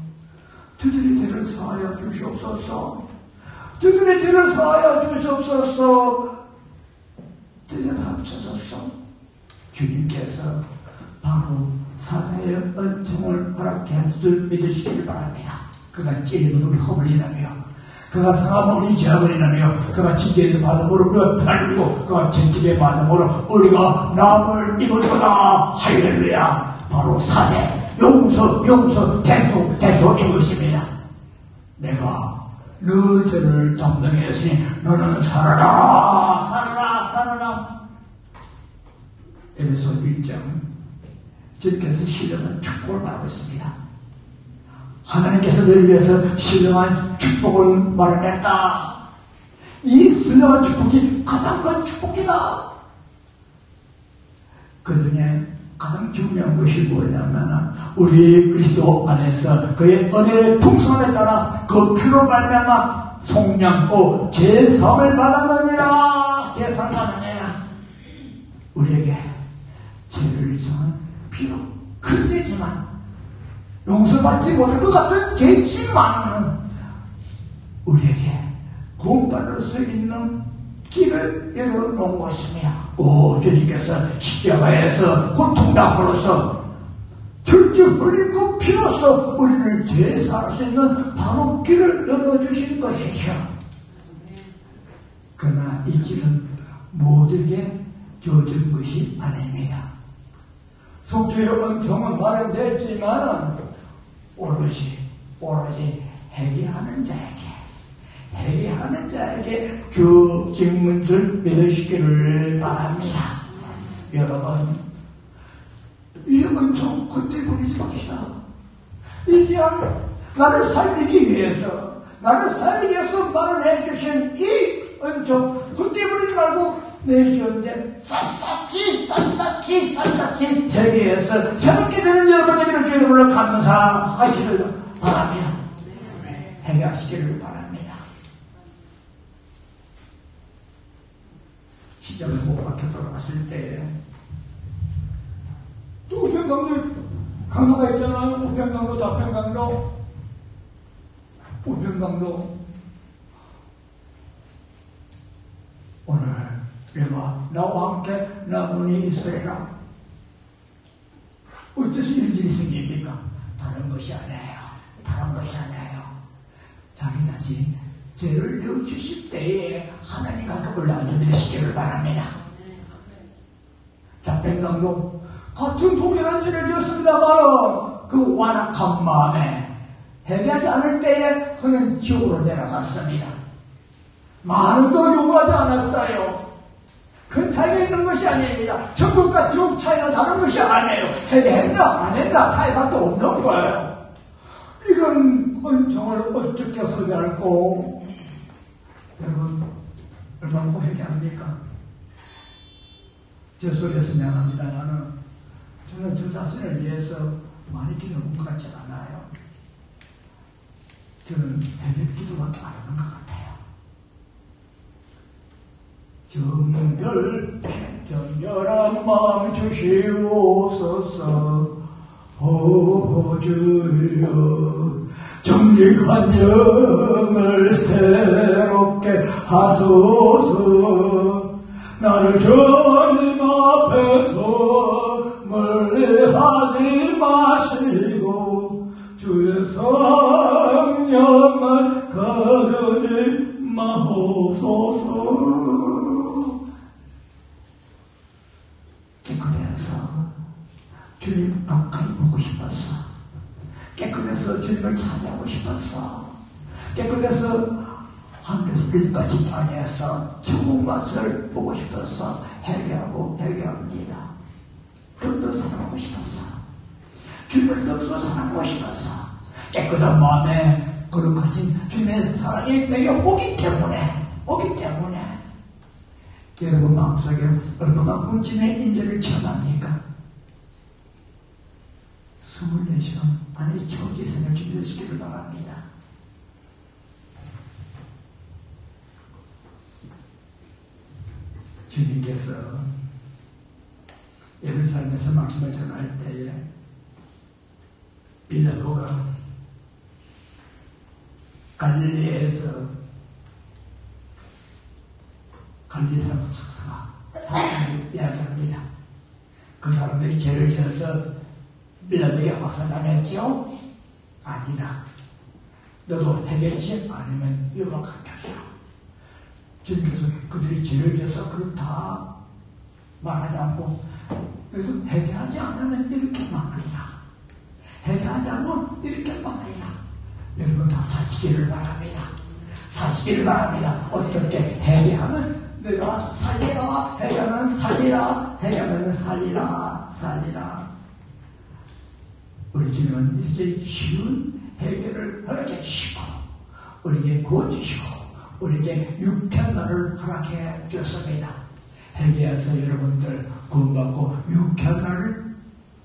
저들의 죄를 사하여 주시옵소서. 대접합쳐졌어. 주님께서 바로 사자의 은총을 허락해 줄 믿으시길 바랍니다. 그가 찔림을 우리 허물리라며, 그가 상함을 우리 죄악을이라며, 그가 징계를 받음으로 우리가 편을 누리고, 그가 채찍에 받음으로 우리가 남을 입었구나. 할렐루야. 바로 사제 용서 대소 이것입니다. 내가 너 죄를 담당했으니 너는 살아라, 살아라, 살아라. 에베소 1장 주님께서 신령한 축복을 말하고 있습니다. 하나님께서 너를 위해서 신령한 축복을 마련했다. 이 신령한 축복이 가장 큰 축복이다. 그 중에 가장 중요한 것이 뭐냐면 우리 그리스도 안에서 그의 은혜의 풍성함에 따라 그 피로 말미암아 속량고 제사함을 받았느니라. 제사함을 받았느니라. 우리에게 죄를 정한 비록 큰 죄지만 용서받지 못할 것 같은 죄지만 우리에게 구원받을 수 있는 길을 열어놓은 것입니다. 오, 주님께서 십자가에서 고통당함으로써 철저히 흘린 그 피로써 우리를 제사할 수 있는 바로 길을 열어주신 것이죠. 그러나 이 길은 모두에게 주어진 것이 아닙니다. 속죄의 은총은 마련되었지만 오로지 회개하는 자에게 주 직문을 믿으시기를 바랍니다. 여러분, 이 은총 그때 버리지 맙시다. 이 귀한 나를 살리기 위해서 말을 해주신 이 은총 그때 버리지 말고 내 현재 샅샅이 회개해서 새롭게 되는 여러분에게는 주의 이름으로 감사하시기를 바랍니다. 회개하시기를 바랍니다. 십자가에 못 박혀 돌아갔을 때 또 강도가 있잖아요. 우편강도, 우편강도. 오늘 내가 나와 함께 남은이 있으리라. 어째서 이런 일이 생깁니까? 다른 것이 아니에요. 자기 자신 죄를 내어주실 때에 하나님 앞에 올라가서 믿으시기를 바랍니다. 자평강도 같은 동일한 죄를 지었습니다만 그 완악한 마음에 회개하지 않을 때에 그는 지옥으로 내려갔습니다. 많은 더 요구하지 않았어요. 큰 차이가 있는 것이 아닙니다. 천국과 지옥 차이가 다른 것이 아니에요. 회개했나 안 했나 차이밖에 없는 거예요. 이건 은총을 어떻게 설계할고 여러분 얼마나 회개합니까? 제 소리에서 미안합니다만 저는 저 자신을 위해서 많이 기도한 것 같지 않아요. 저는 회개 기도밖에 안 하는 것 같아요. 정결한 마음 주시옵소서. 오 주여 정직한 영을 새롭게 하소서. 나를 주님 앞에서 멀리하지 마시고 주의 성령을 거두지 마옵소서. 깨끗해서 주님 가까이 보고 싶었어. 깨끗해서 주님을 찾아오고 싶었어. 깨끗해서 하늘에서 빛까지 땅에서 천국 맛을 보고 싶었어. 회개합니다. 그것도 사랑하고 싶었어. 주님을 썩서 사랑하고 싶었어. 깨끗한 마음에 거룩하신 주님의 사랑이 내게 오기 때문에 여러분 마음속에 얼마만큼 주님의 인재를 체험합니까? 24시간 안에 저기 생을 준비하시기를 바랍니다. 주님께서 예루살렘에서 말씀을 전할 때에 빌라도가 갈릴리에서 갈릴리 사람을 이야기합니다. 그 사람들이 죄를 지어서 빌라도에게 확산당했지요? 아니다. 너도 해겠지? 아니면 이와 같으리라. 주님께서 그들이 죄를 지어서 그걸 다 말하지 않고 너도 회개하지 않으면 이렇게 망하리라. 회개하지 않으면 이렇게 망하리라. 여러분 다 사시기를 바랍니다. 하시기를 바랍니다. 어떻게 회개하면 내가 살리라, 회개하면 살리라, 회개하면 살리라. 우리 주님은 이렇게 쉬운 회개를 허락해 주시고 우리에게 구원주시고 우리에게 육편날을 허락해 주셨습니다. 회개해서 여러분들 구원받고 육편날을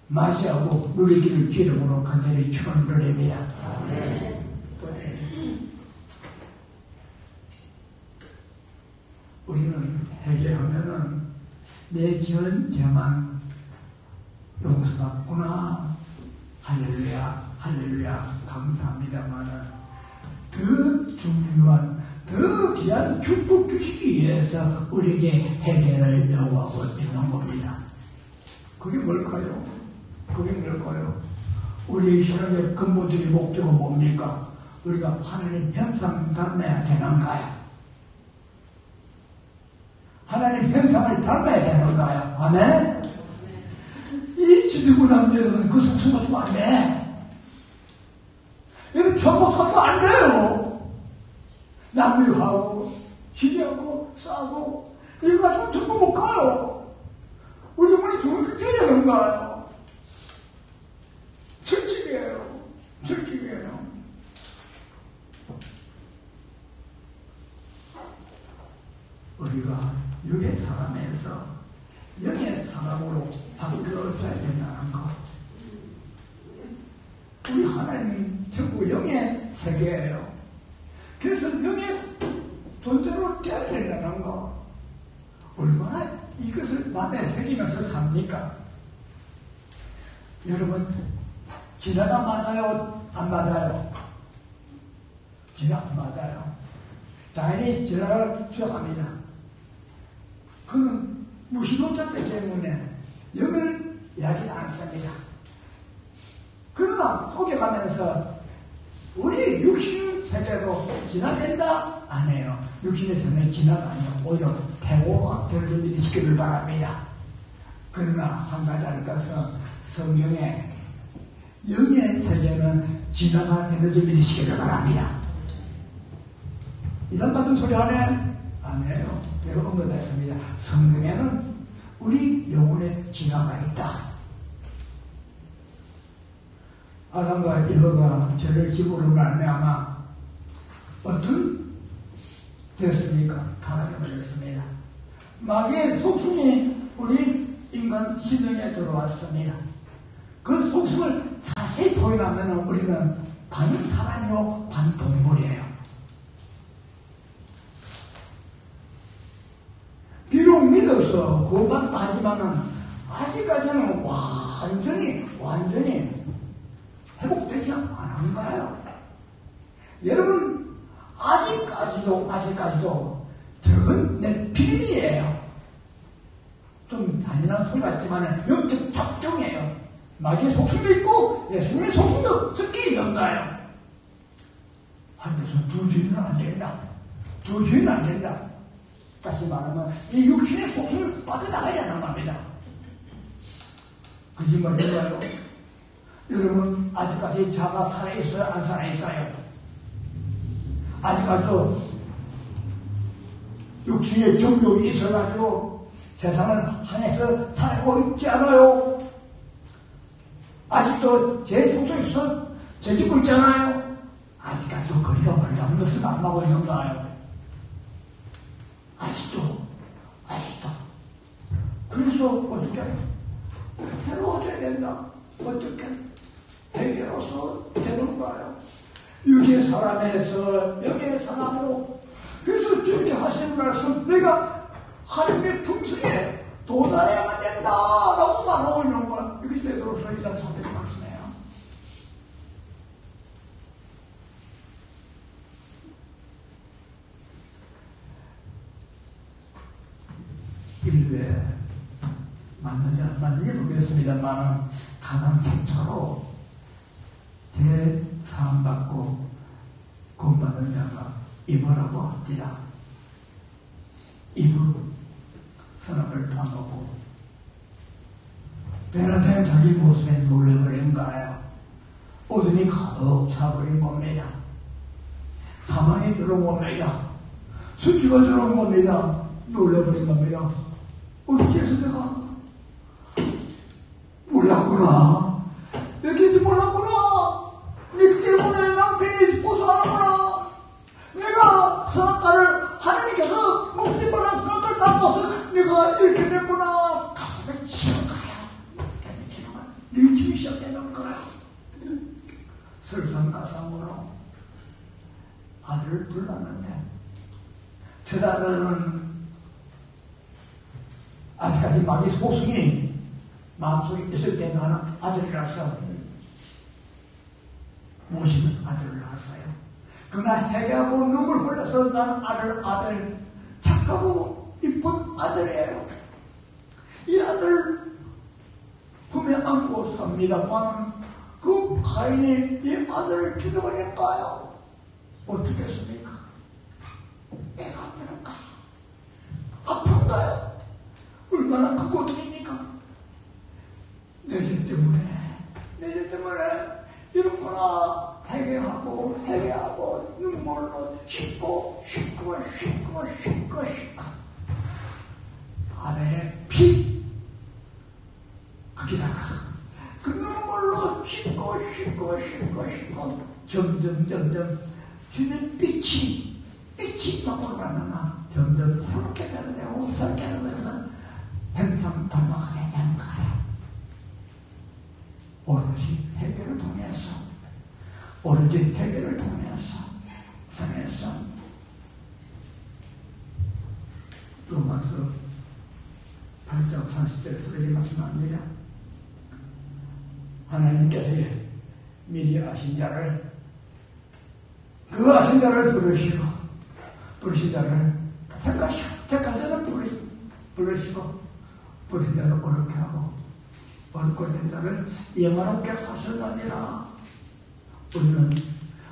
맞이하고 누리기를 기름으로 간절히 축원드립니다. 우리는 회개하면은 내 지은 죄만 용서받구나. 할렐루야, 할렐루야, 감사합니다만은 더 중요한, 더 귀한 축복 주시기 위해서 우리에게 회개를 요구하고 있는 겁니다. 그게 뭘까요? 우리의 신앙의 근본적인 목적은 뭡니까? 우리가 하나님 형상 닮아야 되는가요? 하나님 형상을 닮아야 되는가요? 아멘? 이 지지구남녀는 그 속성 가지고 안 돼. 여러분, 정복하면 안 돼요. 남유하고, 시기하고, 싸고, 이거 가지고 정복 못 가요. 우리 어머니 정말 그렇게 해야 되는 거예요. 철칙이에요. 우리가 육의 사람에서 영의 사람으로 바뀌어져야 된다는 것. 우리 하나님 전부 영의 세계예요. 그래서 영의 존재로 되어야 된다는 것. 얼마나 이것을 마음에 새기면서 삽니까? 여러분, 진화가 맞아요? 안 맞아요? 진화 안 맞아요. 당연히 진화를 수용합니다. 그는 무신론자이기 때문에 영을 이야기 안 했습니다. 그러나 속여가면서 우리 육신 세계로 진화된다? 안 해요. 육신의 세계는 진화가 아니에요. 오히려 태고가 되는 믿으시기를 바랍니다. 그러나 한 가지 알 것은 성경에 영의 세계는 진화가 되는 줄 믿으시기를 바랍니다. 이런 같은 소리 하네? 안 해요. 내가 언급했습니다. 성경에는 우리 영혼에 진화가 있다. 아담과 이브가 죄를 지으로 말미암아 어떤 되었습니까? 타락해 버렸습니다. 마귀의 속성이 우리 인간 심령에 들어왔습니다. 그 속성을 자세히 보이려면 우리는 반 사람이요 반 동물이에요. 비록 믿어서 구원받았다 하지만은 아직까지는 완전히 회복되지 않은 거예요. 여러분, 아직까지도 저건 내 비밀이에요. 좀 잔인한 소리 같지만은 영적 작정이에요. 마귀의 속성도 있고 예수님의 속성도 섞여 있는 거예요. 한데서 두 죄는 안 된다. 다시 말하면 이 육신의 속성을 빠져나가야 하는 겁니다. 거짓말인가요? 여러분, 아직까지 자가 살아있어요? 안 살아있어요? 아직까지도 육신의 정욕이 있어가지고 세상을 향해서 살고 있지 않아요? 아직도 제 속성이 있어서 죄 짓고 있잖아요? 아직까지도 거리가 멀다는 것을 말하고 있는 거예요. 아직도. 그래서 어떻게 새로워져야 된다. 어떻게 회개로서 되는 거예요. 육의 사람에서 영의 사람으로. 그래서 저렇게 하시는 말씀, 내가 하나님의 품성에 도달해야만 된다 라고 말하고 있는 거야. 이것이 베드로서 1장 4절 말씀이에요. 인류에 맞는지 안 맞는지 모르겠습니다만 가장 최초로 제 사함받고 구원받은 자가 이브라고 합니다. 이브 선악을 다 먹고 베나타는 자기 모습에 놀래버린 거예요. 어둠이 가득 차버린 겁니다. 사망이 들어온 겁니다. 수치가 들어온 겁니다. 놀라버린 겁니다. 어째서 내가 몰랐구나. 여기도 몰랐구나. 네 때문에 남편이 고소하구나. 내가 선악과를 하나님께서 먹지 말란 선악과를 담아서 내가 이렇게 됐구나. 가슴에 치는 거야. 밀치기 시작되는 거야. 설상가상으로 아들을 불렀는데 저 아들은 아직까지 마귀 소승이 마음속에 있을 때도 하나 아들이라서 모시는 아들을 낳았어요. 그러나 해결하고 눈물 흘려서 나는 아들 착하고 이쁜 아들이에요. 이 아들 품에 안고 삽니다만 그 가인이 이 아들을 죽여버릴까요? 어떻겠습니까? 내가 아프는가? 아픈가요? 얼마나 큰 고통입니까? 내 죄 때문에 이렇구나. 회개하고 눈물로 씻고 아벨의 피 거기다가 그 눈물로 씻고 점점 주는 빛이 떠오르나 점점 새롭게 되면서 행성 닮아가게 되는 거예요. 오로지 회개를 통해서 로마서 8장 40절에서 이렇게 말씀합니다. 하나님께서 미리 아신 자를 부르신 자를 택한 자를 부르시고 부르신 자를 어렵게 하고 어렵게 자를 영원하게 하셨느니라. 우리는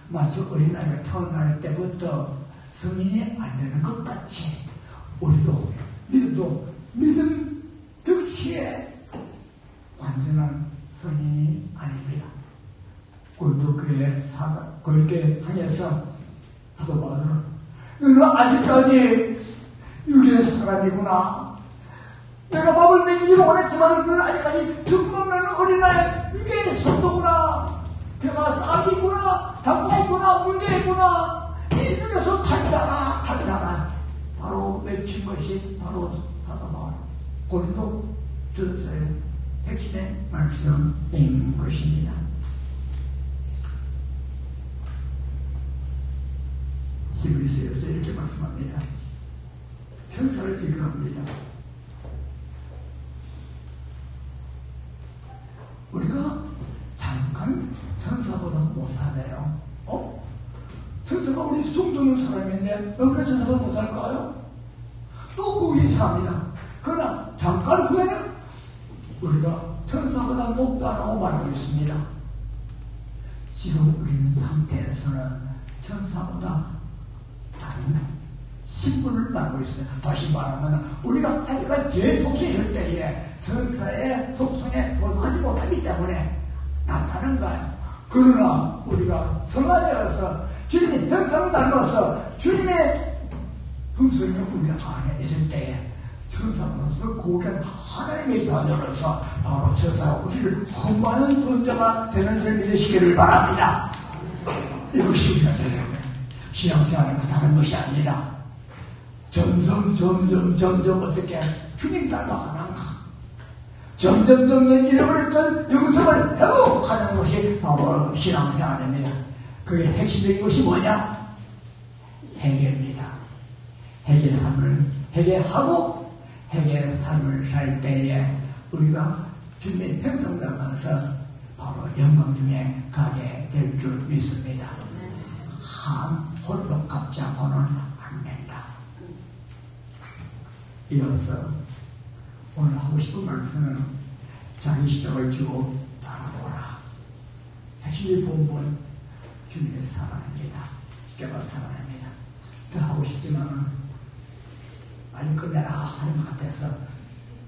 마치 어린아이가 태어날 때부터 성인이 안 되는 것 같이 우리도 믿음 득시에 완전한 성인이 아닙니다. 골도교회 상에서 사도 바울은 너는 아직까지 육의 사람이구나. 내가 밥을 먹이기를 원했지만 너는 아직까지 젖먹는 어린아이 육의 성도구나. 배가 싹이구나. 당뇨구나. 문제구나. 이 중에서 탈이다가 바로 맺힌 것이 바로 사도 바울 고린도 전서의 핵심의 말씀인 것입니다. 히브리서에서 이렇게 말씀합니다. 천사를 비교합니다. 우리가 잠깐 천사보다 못하네요. 천사가 우리 숨도는 사람인데 왜 천사가 못할까요? 또 그 위에 참이다. 그러나 잠깐 후에는 우리가 천사보다 높다라고 말하고 있습니다. 지금 우리는 상태에서는 천사보다 다른 신분을 말하고 있습니다. 다시 말하면 우리가 아직까지 제 속성일 때에 천사의 속성에 도달하지 못하기 때문에 나타나는 거예요. 그러나 우리가 성화되어서 주님의 형상을 닮아서 주님의 형성이 우리 안에 있을 때에 천사로서 고귀한 하나님의 자녀로서 바로 천사가 우리를 험하는 존재가 되는 줄 믿으시기를 바랍니다. 이것이 우리가 되는 거예요. 신앙생활은 그 다른 것이 아니라 점점 어떻게 주님 닮아가는가. 점점 잃어버렸던 영성을 회복하는 것이 바로 신앙생활입니다. 그의 핵심적인 것이 뭐냐? 회개입니다. 회개의 삶을 살 때에 우리가 주님의 형상 닮아서 바로 영광 중에 가게 될 줄 믿습니다. 홀로 갚지 않고는 안 된다. 이어서 오늘 하고 싶은 말씀은 자기 시작을 지고 바라보라. 핵심의 본분 주님의 사랑입니다. 십자가 사랑입니다. 더 하고 싶지만은 빨리 끝내라 하는 것 같아서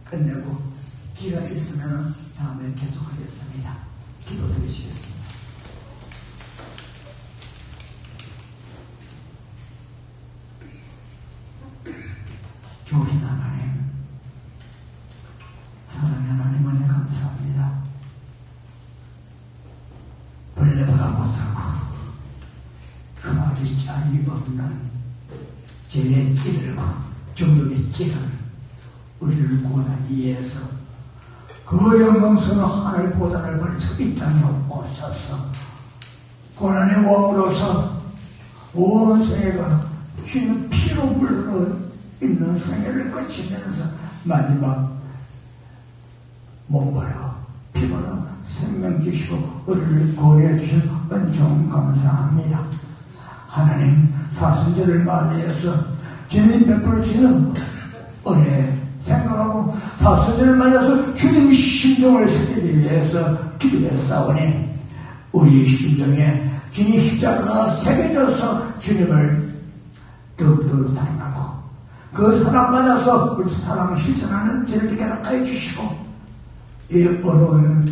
끝내고 기회가 있으면 다음에 계속하겠습니다. 기도드리시겠습니다. 좋으신 하나님, 사랑의 하나님 은혜 감사합니다. 벌레보다 못하고 주말이 짝이 없는 죄의 찌르고 종교의 찌를 우리를 구원하기 위해서 그 영광스러운 하늘 보단을 버려서 이 땅에 오셔서 고난의 왕으로서 온 생애가 주는 피로 물러 있는 생애를 거치면서 마지막 몸버려 피버려 생명 주시고 우리를 구원해 주신 은총 감사합니다. 하나님 사순절을 맞이해서 주님 베풀어 주시는 은혜 생각하고 사순절을 맞이해서 주님 심정을 새기기 위해서 기도했사오니 우리 심정에 주님 십자가가 새겨져서 주님을 더욱더 사랑하고 그 사랑 받아서 우리 사랑을 실천하는 저를 깨닫게 해주시고 이 어려운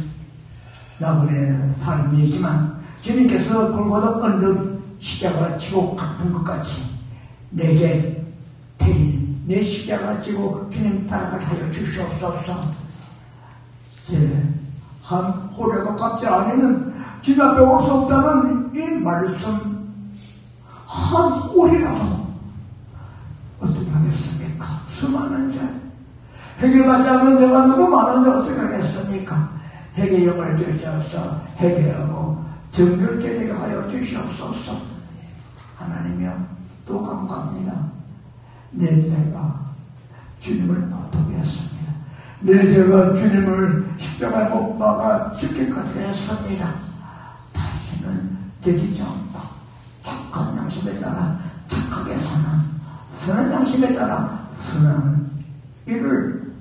나그네 삶이지만 주님께서 골고다 언덕 십자가 지고 갚은 것 같이 내게 대리 내 십자가 지고 주님 따라가게 하여 주시옵소서. 한 호래도 갚지 않으면 주님 앞에 올 수 없다는 이 말씀 한 호래라도 어떻게 하겠습니까? 수많은 죄 해결받지 않는 죄가 너무 많은데 어떻게 하겠습니까? 해결형을 주셔서 해결하고 정결케 되게 하여 주시옵소서. 하나님이여 또 간구합니다. 내 죄가 주님을 아프게 했습니다. 내 죄가 주님을 십자가에 못 박아 죽기까지 했습니다. 다시는 되지 않고 착한 양심에 따라 착하게 사는 선한 양심에 따라 선한 일을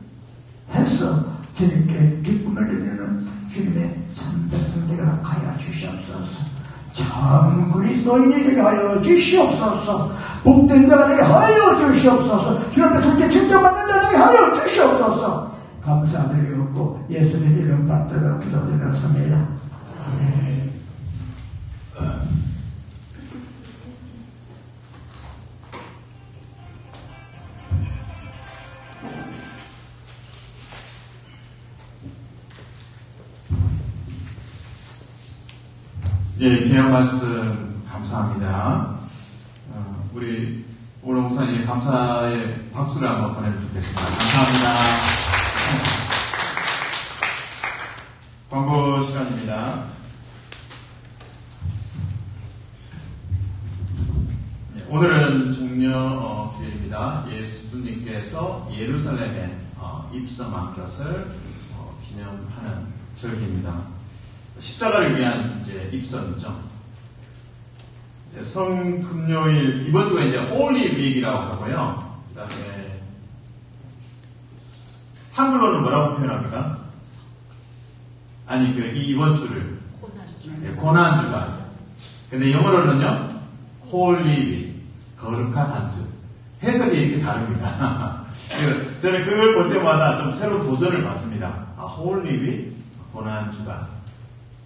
해서 주님께 기쁨을 드리는 주님의 참 백성 되게 하여 주시옵소서. 참 그리스도인이 되게 하여 주시옵소서. 복된 자가 되게 하여 주시옵소서. 주님 앞에 손께 칭찬받는 자 되게 하여 주시옵소서. 감사드리옵고 예수님 이름 받들어 기도드렸습니다. 아멘. 예, 귀한 말씀 감사합니다. 우리 오늘 목사님 감사의 박수를 한번 보내면 좋겠습니다. 감사합니다. 광고 시간입니다. 오늘은 종려 주일입니다. 예수님께서 예루살렘에 입성한 것을 기념하는 절기입니다. 십자가를 위한 이제 입성이죠. 성금요일 이번 주가 이제 홀리 윅이라고 하고요. 그다음에 한글로는 뭐라고 표현합니까? 아니 이번 주를 고난주가. 근데 영어로는요 홀리 윅, 거룩한 한 주. 해석이 이렇게 다릅니다. 저는 그걸 볼 때마다 좀 새로운 도전을 받습니다. 홀리 윅, 고난주가.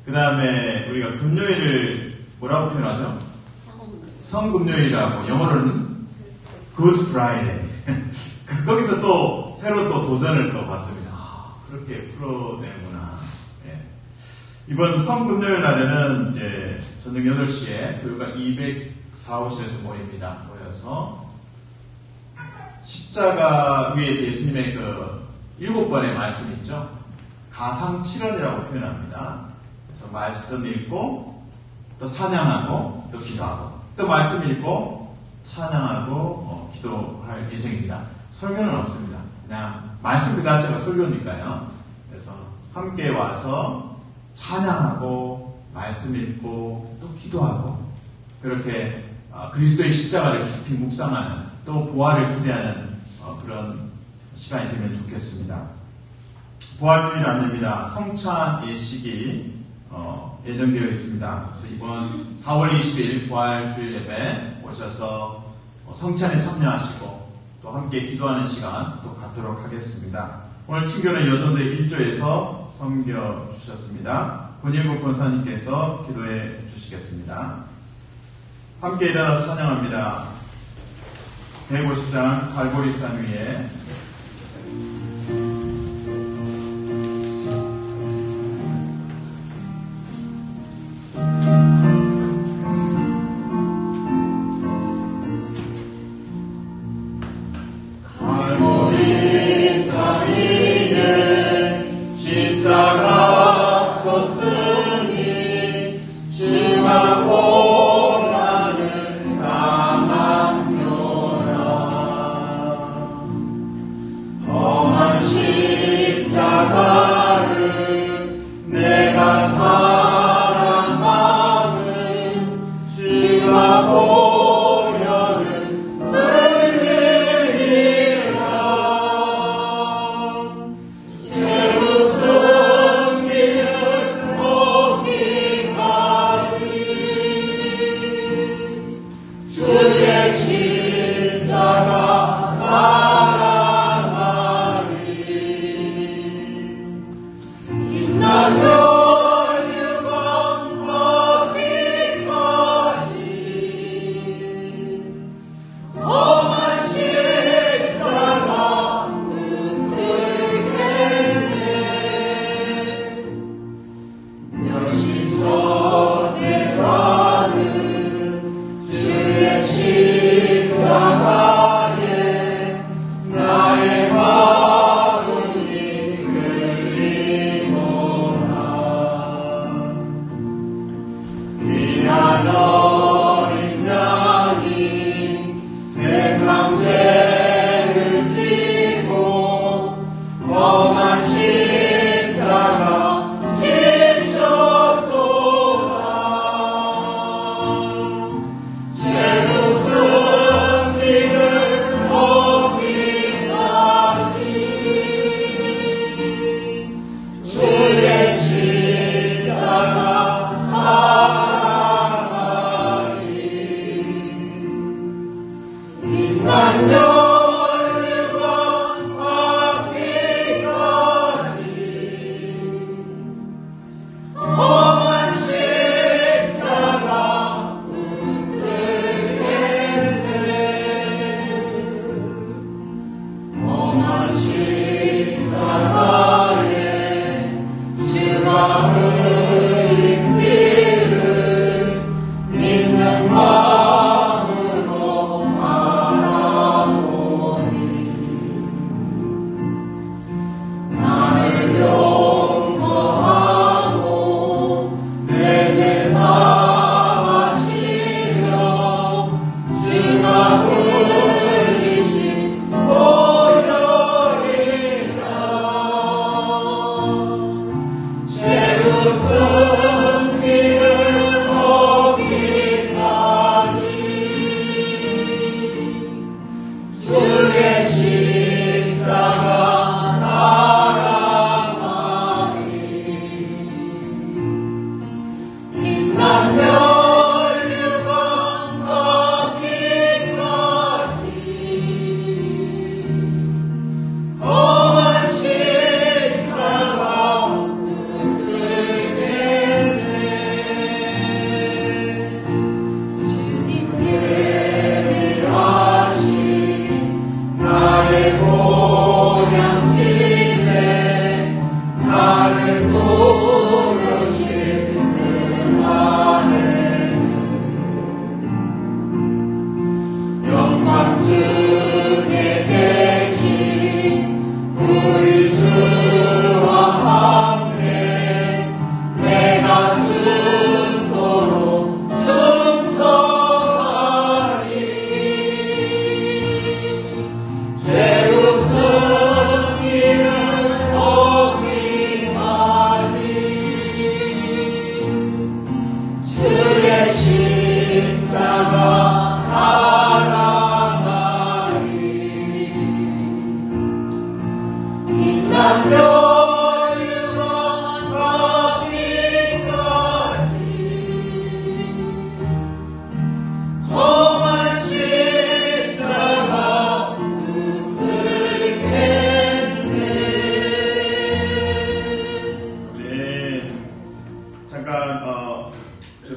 그 다음에 우리가 금요일을 뭐라고 표현하죠? 성금요일이라고. 영어로는 Good Friday. 거기서 또 새로 또 도전을 또 받습니다. 그렇게 풀어내는구나. 예. 이번 성금요일 날에는 이제 저녁 8시에 교회가 204호실에서 모입니다. 모여서 십자가 위에서 예수님의 그 7번의 말씀이 있죠. 가상칠언이라고 표현합니다. 그래서 말씀 읽고 또 찬양하고 또 기도하고 또 말씀 읽고 찬양하고 기도할 예정입니다. 설교는 없습니다. 그냥 말씀 그 자체가 설교니까요. 그래서 함께 와서 찬양하고 말씀 읽고 또 기도하고 그렇게 그리스도의 십자가를 깊이 묵상하는 또 부활을 기대하는 그런 시간이 되면 좋겠습니다. 부활주일 안내입니다. 성찬 예식이 예정되어 있습니다. 그래서 이번 4월 20일 부활주일 예배 오셔서 성찬에 참여하시고 또 함께 기도하는 시간 또 갖도록 하겠습니다. 오늘 친교는 여전대 1조에서 섬겨 주셨습니다. 권일국 권사님께서 기도해 주시겠습니다. 함께 일어나서 찬양합니다. 150장 갈보리산 위에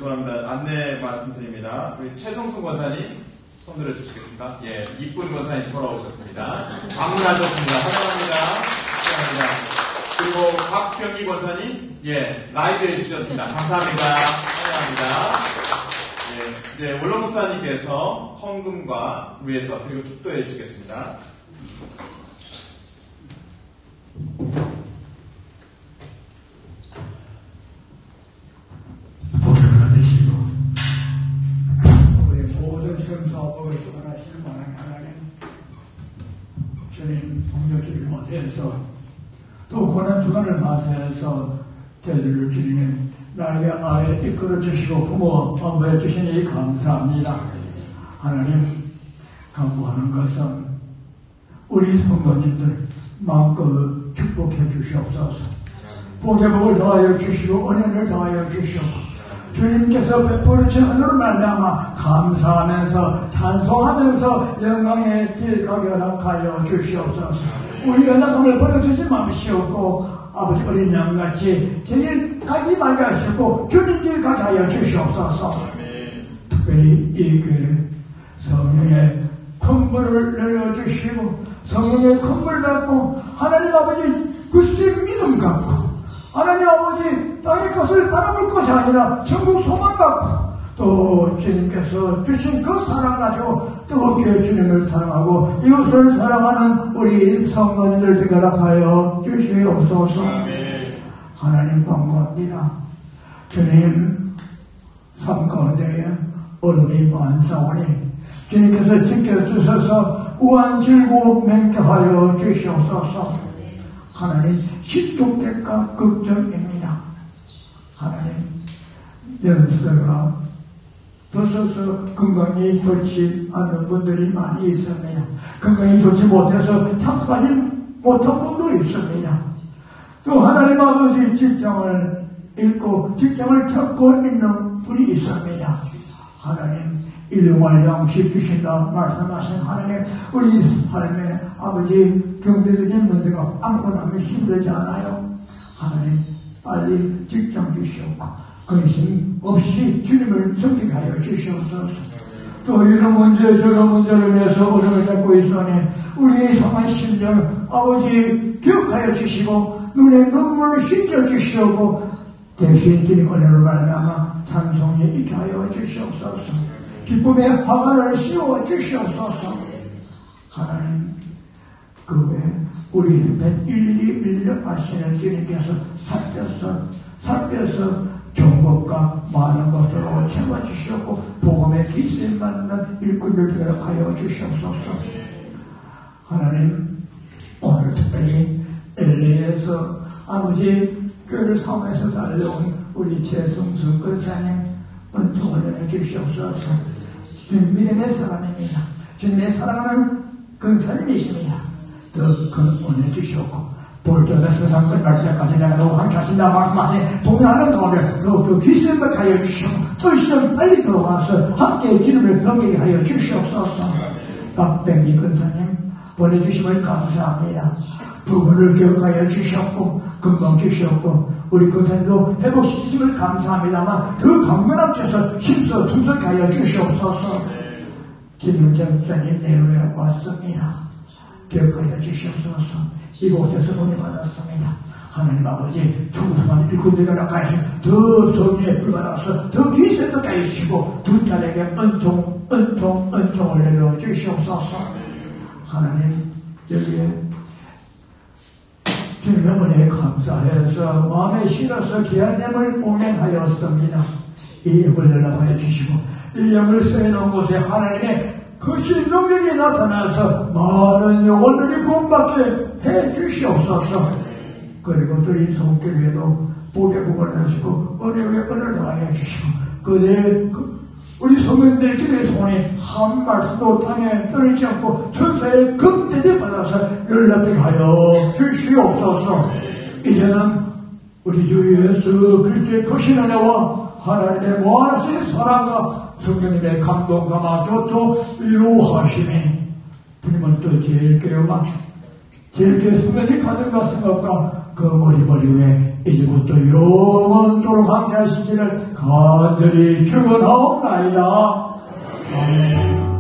죄송합니다. 안내 말씀드립니다. 우리 최성수 권사님 손 들어주시겠습니까? 예, 이쁜 권사님 돌아오셨습니다. 방문하셨습니다. 환영합니다. 환영합니다. 그리고 박경희 권사님, 예, 라이드 해주셨습니다. 감사합니다. 환영합니다. 예, 이제 원로 목사님께서 헌금과 위에서 그리고 축도해 주시겠습니다. 복을 받으시고 우리 모든 성사업을 주관하시는 하나님, 주님 동료주를 못해서 또 고난주간을 맞이해서 저희들을 주님 날개 아래 이끌어 주시고 부모 안보해 주시니 감사합니다. 하나님, 간구하는 것은 우리 성도님들 마음껏 축복해 주시옵소서. 복의 복을 더하여 주시고 은혜를 더하여 주시옵소서. 주님께서 베풀으신 은혜로 말미암아 감사하면서 찬송하면서 영광의 길 가게 허락하여 주시옵소서. 우리 연약함을 버려두지 마시옵고 아버지 어린 양같이 제길 가기 말게 하시고 주님 길 가게 하여 주시옵소서. 특별히 이 교회를 성령의 콧물을 내려주시고 성령의 콧물 갖고 하나님 아버지 굳은 믿음 갖고 하나님 아버지 땅의 것을 바라볼 것이 아니라 천국 소망 갖고 또 주님께서 주신 그 사랑 가지고 뜨겁게 주님을 사랑하고 이웃을 사랑하는 우리 성도님들 되게 허락하여 주시옵소서. 하나님 감사합니다. 주님 삶 가운데 어둠이 많사오니 주님께서 지켜주셔서 우한질고 맹교하여 주시옵소서. 하나님 십족대가 걱정입니다. 하나님 연세가 더서서 건강이 좋지 않는 분들이 많이 있습니다. 건강이 좋지 못해서 참석하지 못한 분도 있습니다. 또 하나님 아버지 직장을 잃고 직장을 찾고 있는 분이 있습니다. 하나님 일용할 양식 주신다 말씀하신 하나님, 우리 삶의 아버지 경제적인 문제가 아무거나 힘들지 않아요. 하나님 빨리 직장 주시옵고 근심 없이 주님을 섬기게 하여 주시옵소서. 또 이런 문제 저런 문제를 위해서 어려움을 겪고 있으니 우리의 상한 심정 아버지 기억하여 주시고 눈에 눈물을 씻겨 주시옵고 대신 주님 은혜로 말미암아 찬송에 있게 하여 주시옵소서. 기쁨의 화관을 씌워 주시옵소서. 하나님 그 외에 우리 옆에 일일이 밀려하시는 주님께서 살펴서 좋은 것과 많은 것으로 채워주시옵고 복음의 기세에 맞는 일꾼들 되도록하여 주시옵소서. 하나님 오늘 특별히 LA에서 아버지 교회를 사모해서 달려온 우리 최성순 권사님 은총을 내려주시옵소서. 주님 믿음의 사람입니다. 주님의 사랑하는 권사님이십니다. 더 큰 은혜 주시옵고 볼저는 세상 끝날 때까지 내가 너무 함께 하신다 말씀하시니 동의하는 가운데 더욱더 귀신을 하여 주시고 tor시는 빨리 들어와서 함께 주님을 섬기게 하여 주시옵소서. 박병기 권사님 보내주심을 감사합니다. 부분을 기억하여 주셨고 금방 주셨고 우리 권사님도 회복시키심을 감사합니다만 그 강건함께서 힘써 충성케 하여 주시옵소서. 김윤정 목사님 내외에 왔습니다. 기억하여 주시옵소서. 이곳에서 은혜 받았습니다. 하나님 아버지 청소만 일꾼들을 가까이 더 성령에 불받아서 더 귀신도 가이시고 두 딸에게 은총을 내려 주시옵소서. 하나님 여기에 주님의 은혜에 감사해서 마음에 실어서 귀한 예물 봉행하였습니다. 이 예물 연락해 주시고 이 예물을 써놓은 곳에 하나님의 거신 능력이 나타나서 많은 영혼들이 구원받게 해 주시옵소서. 그리고 우리 성교회도 복의 복을 하시고 은혜의 은혜를 더하여 주시고 우리 성도님들 기도의 손에 한 말씀도 땅에 떨어지지 않고 천사의 금대대 받아서 연락되게 하여 주시옵소서. 이제는 우리 주 예수 그리스도의 크신 은혜와 하나님의 무한하신 사랑과 성령님의 감동과 교토 위로하심이 주님은 또 제일 교회와 제일 교회 성령이 가든가 생각과 그 머리 위에 이제부터 영원토록 함께 하시기를 간절히 축원하옵나이다. 아멘.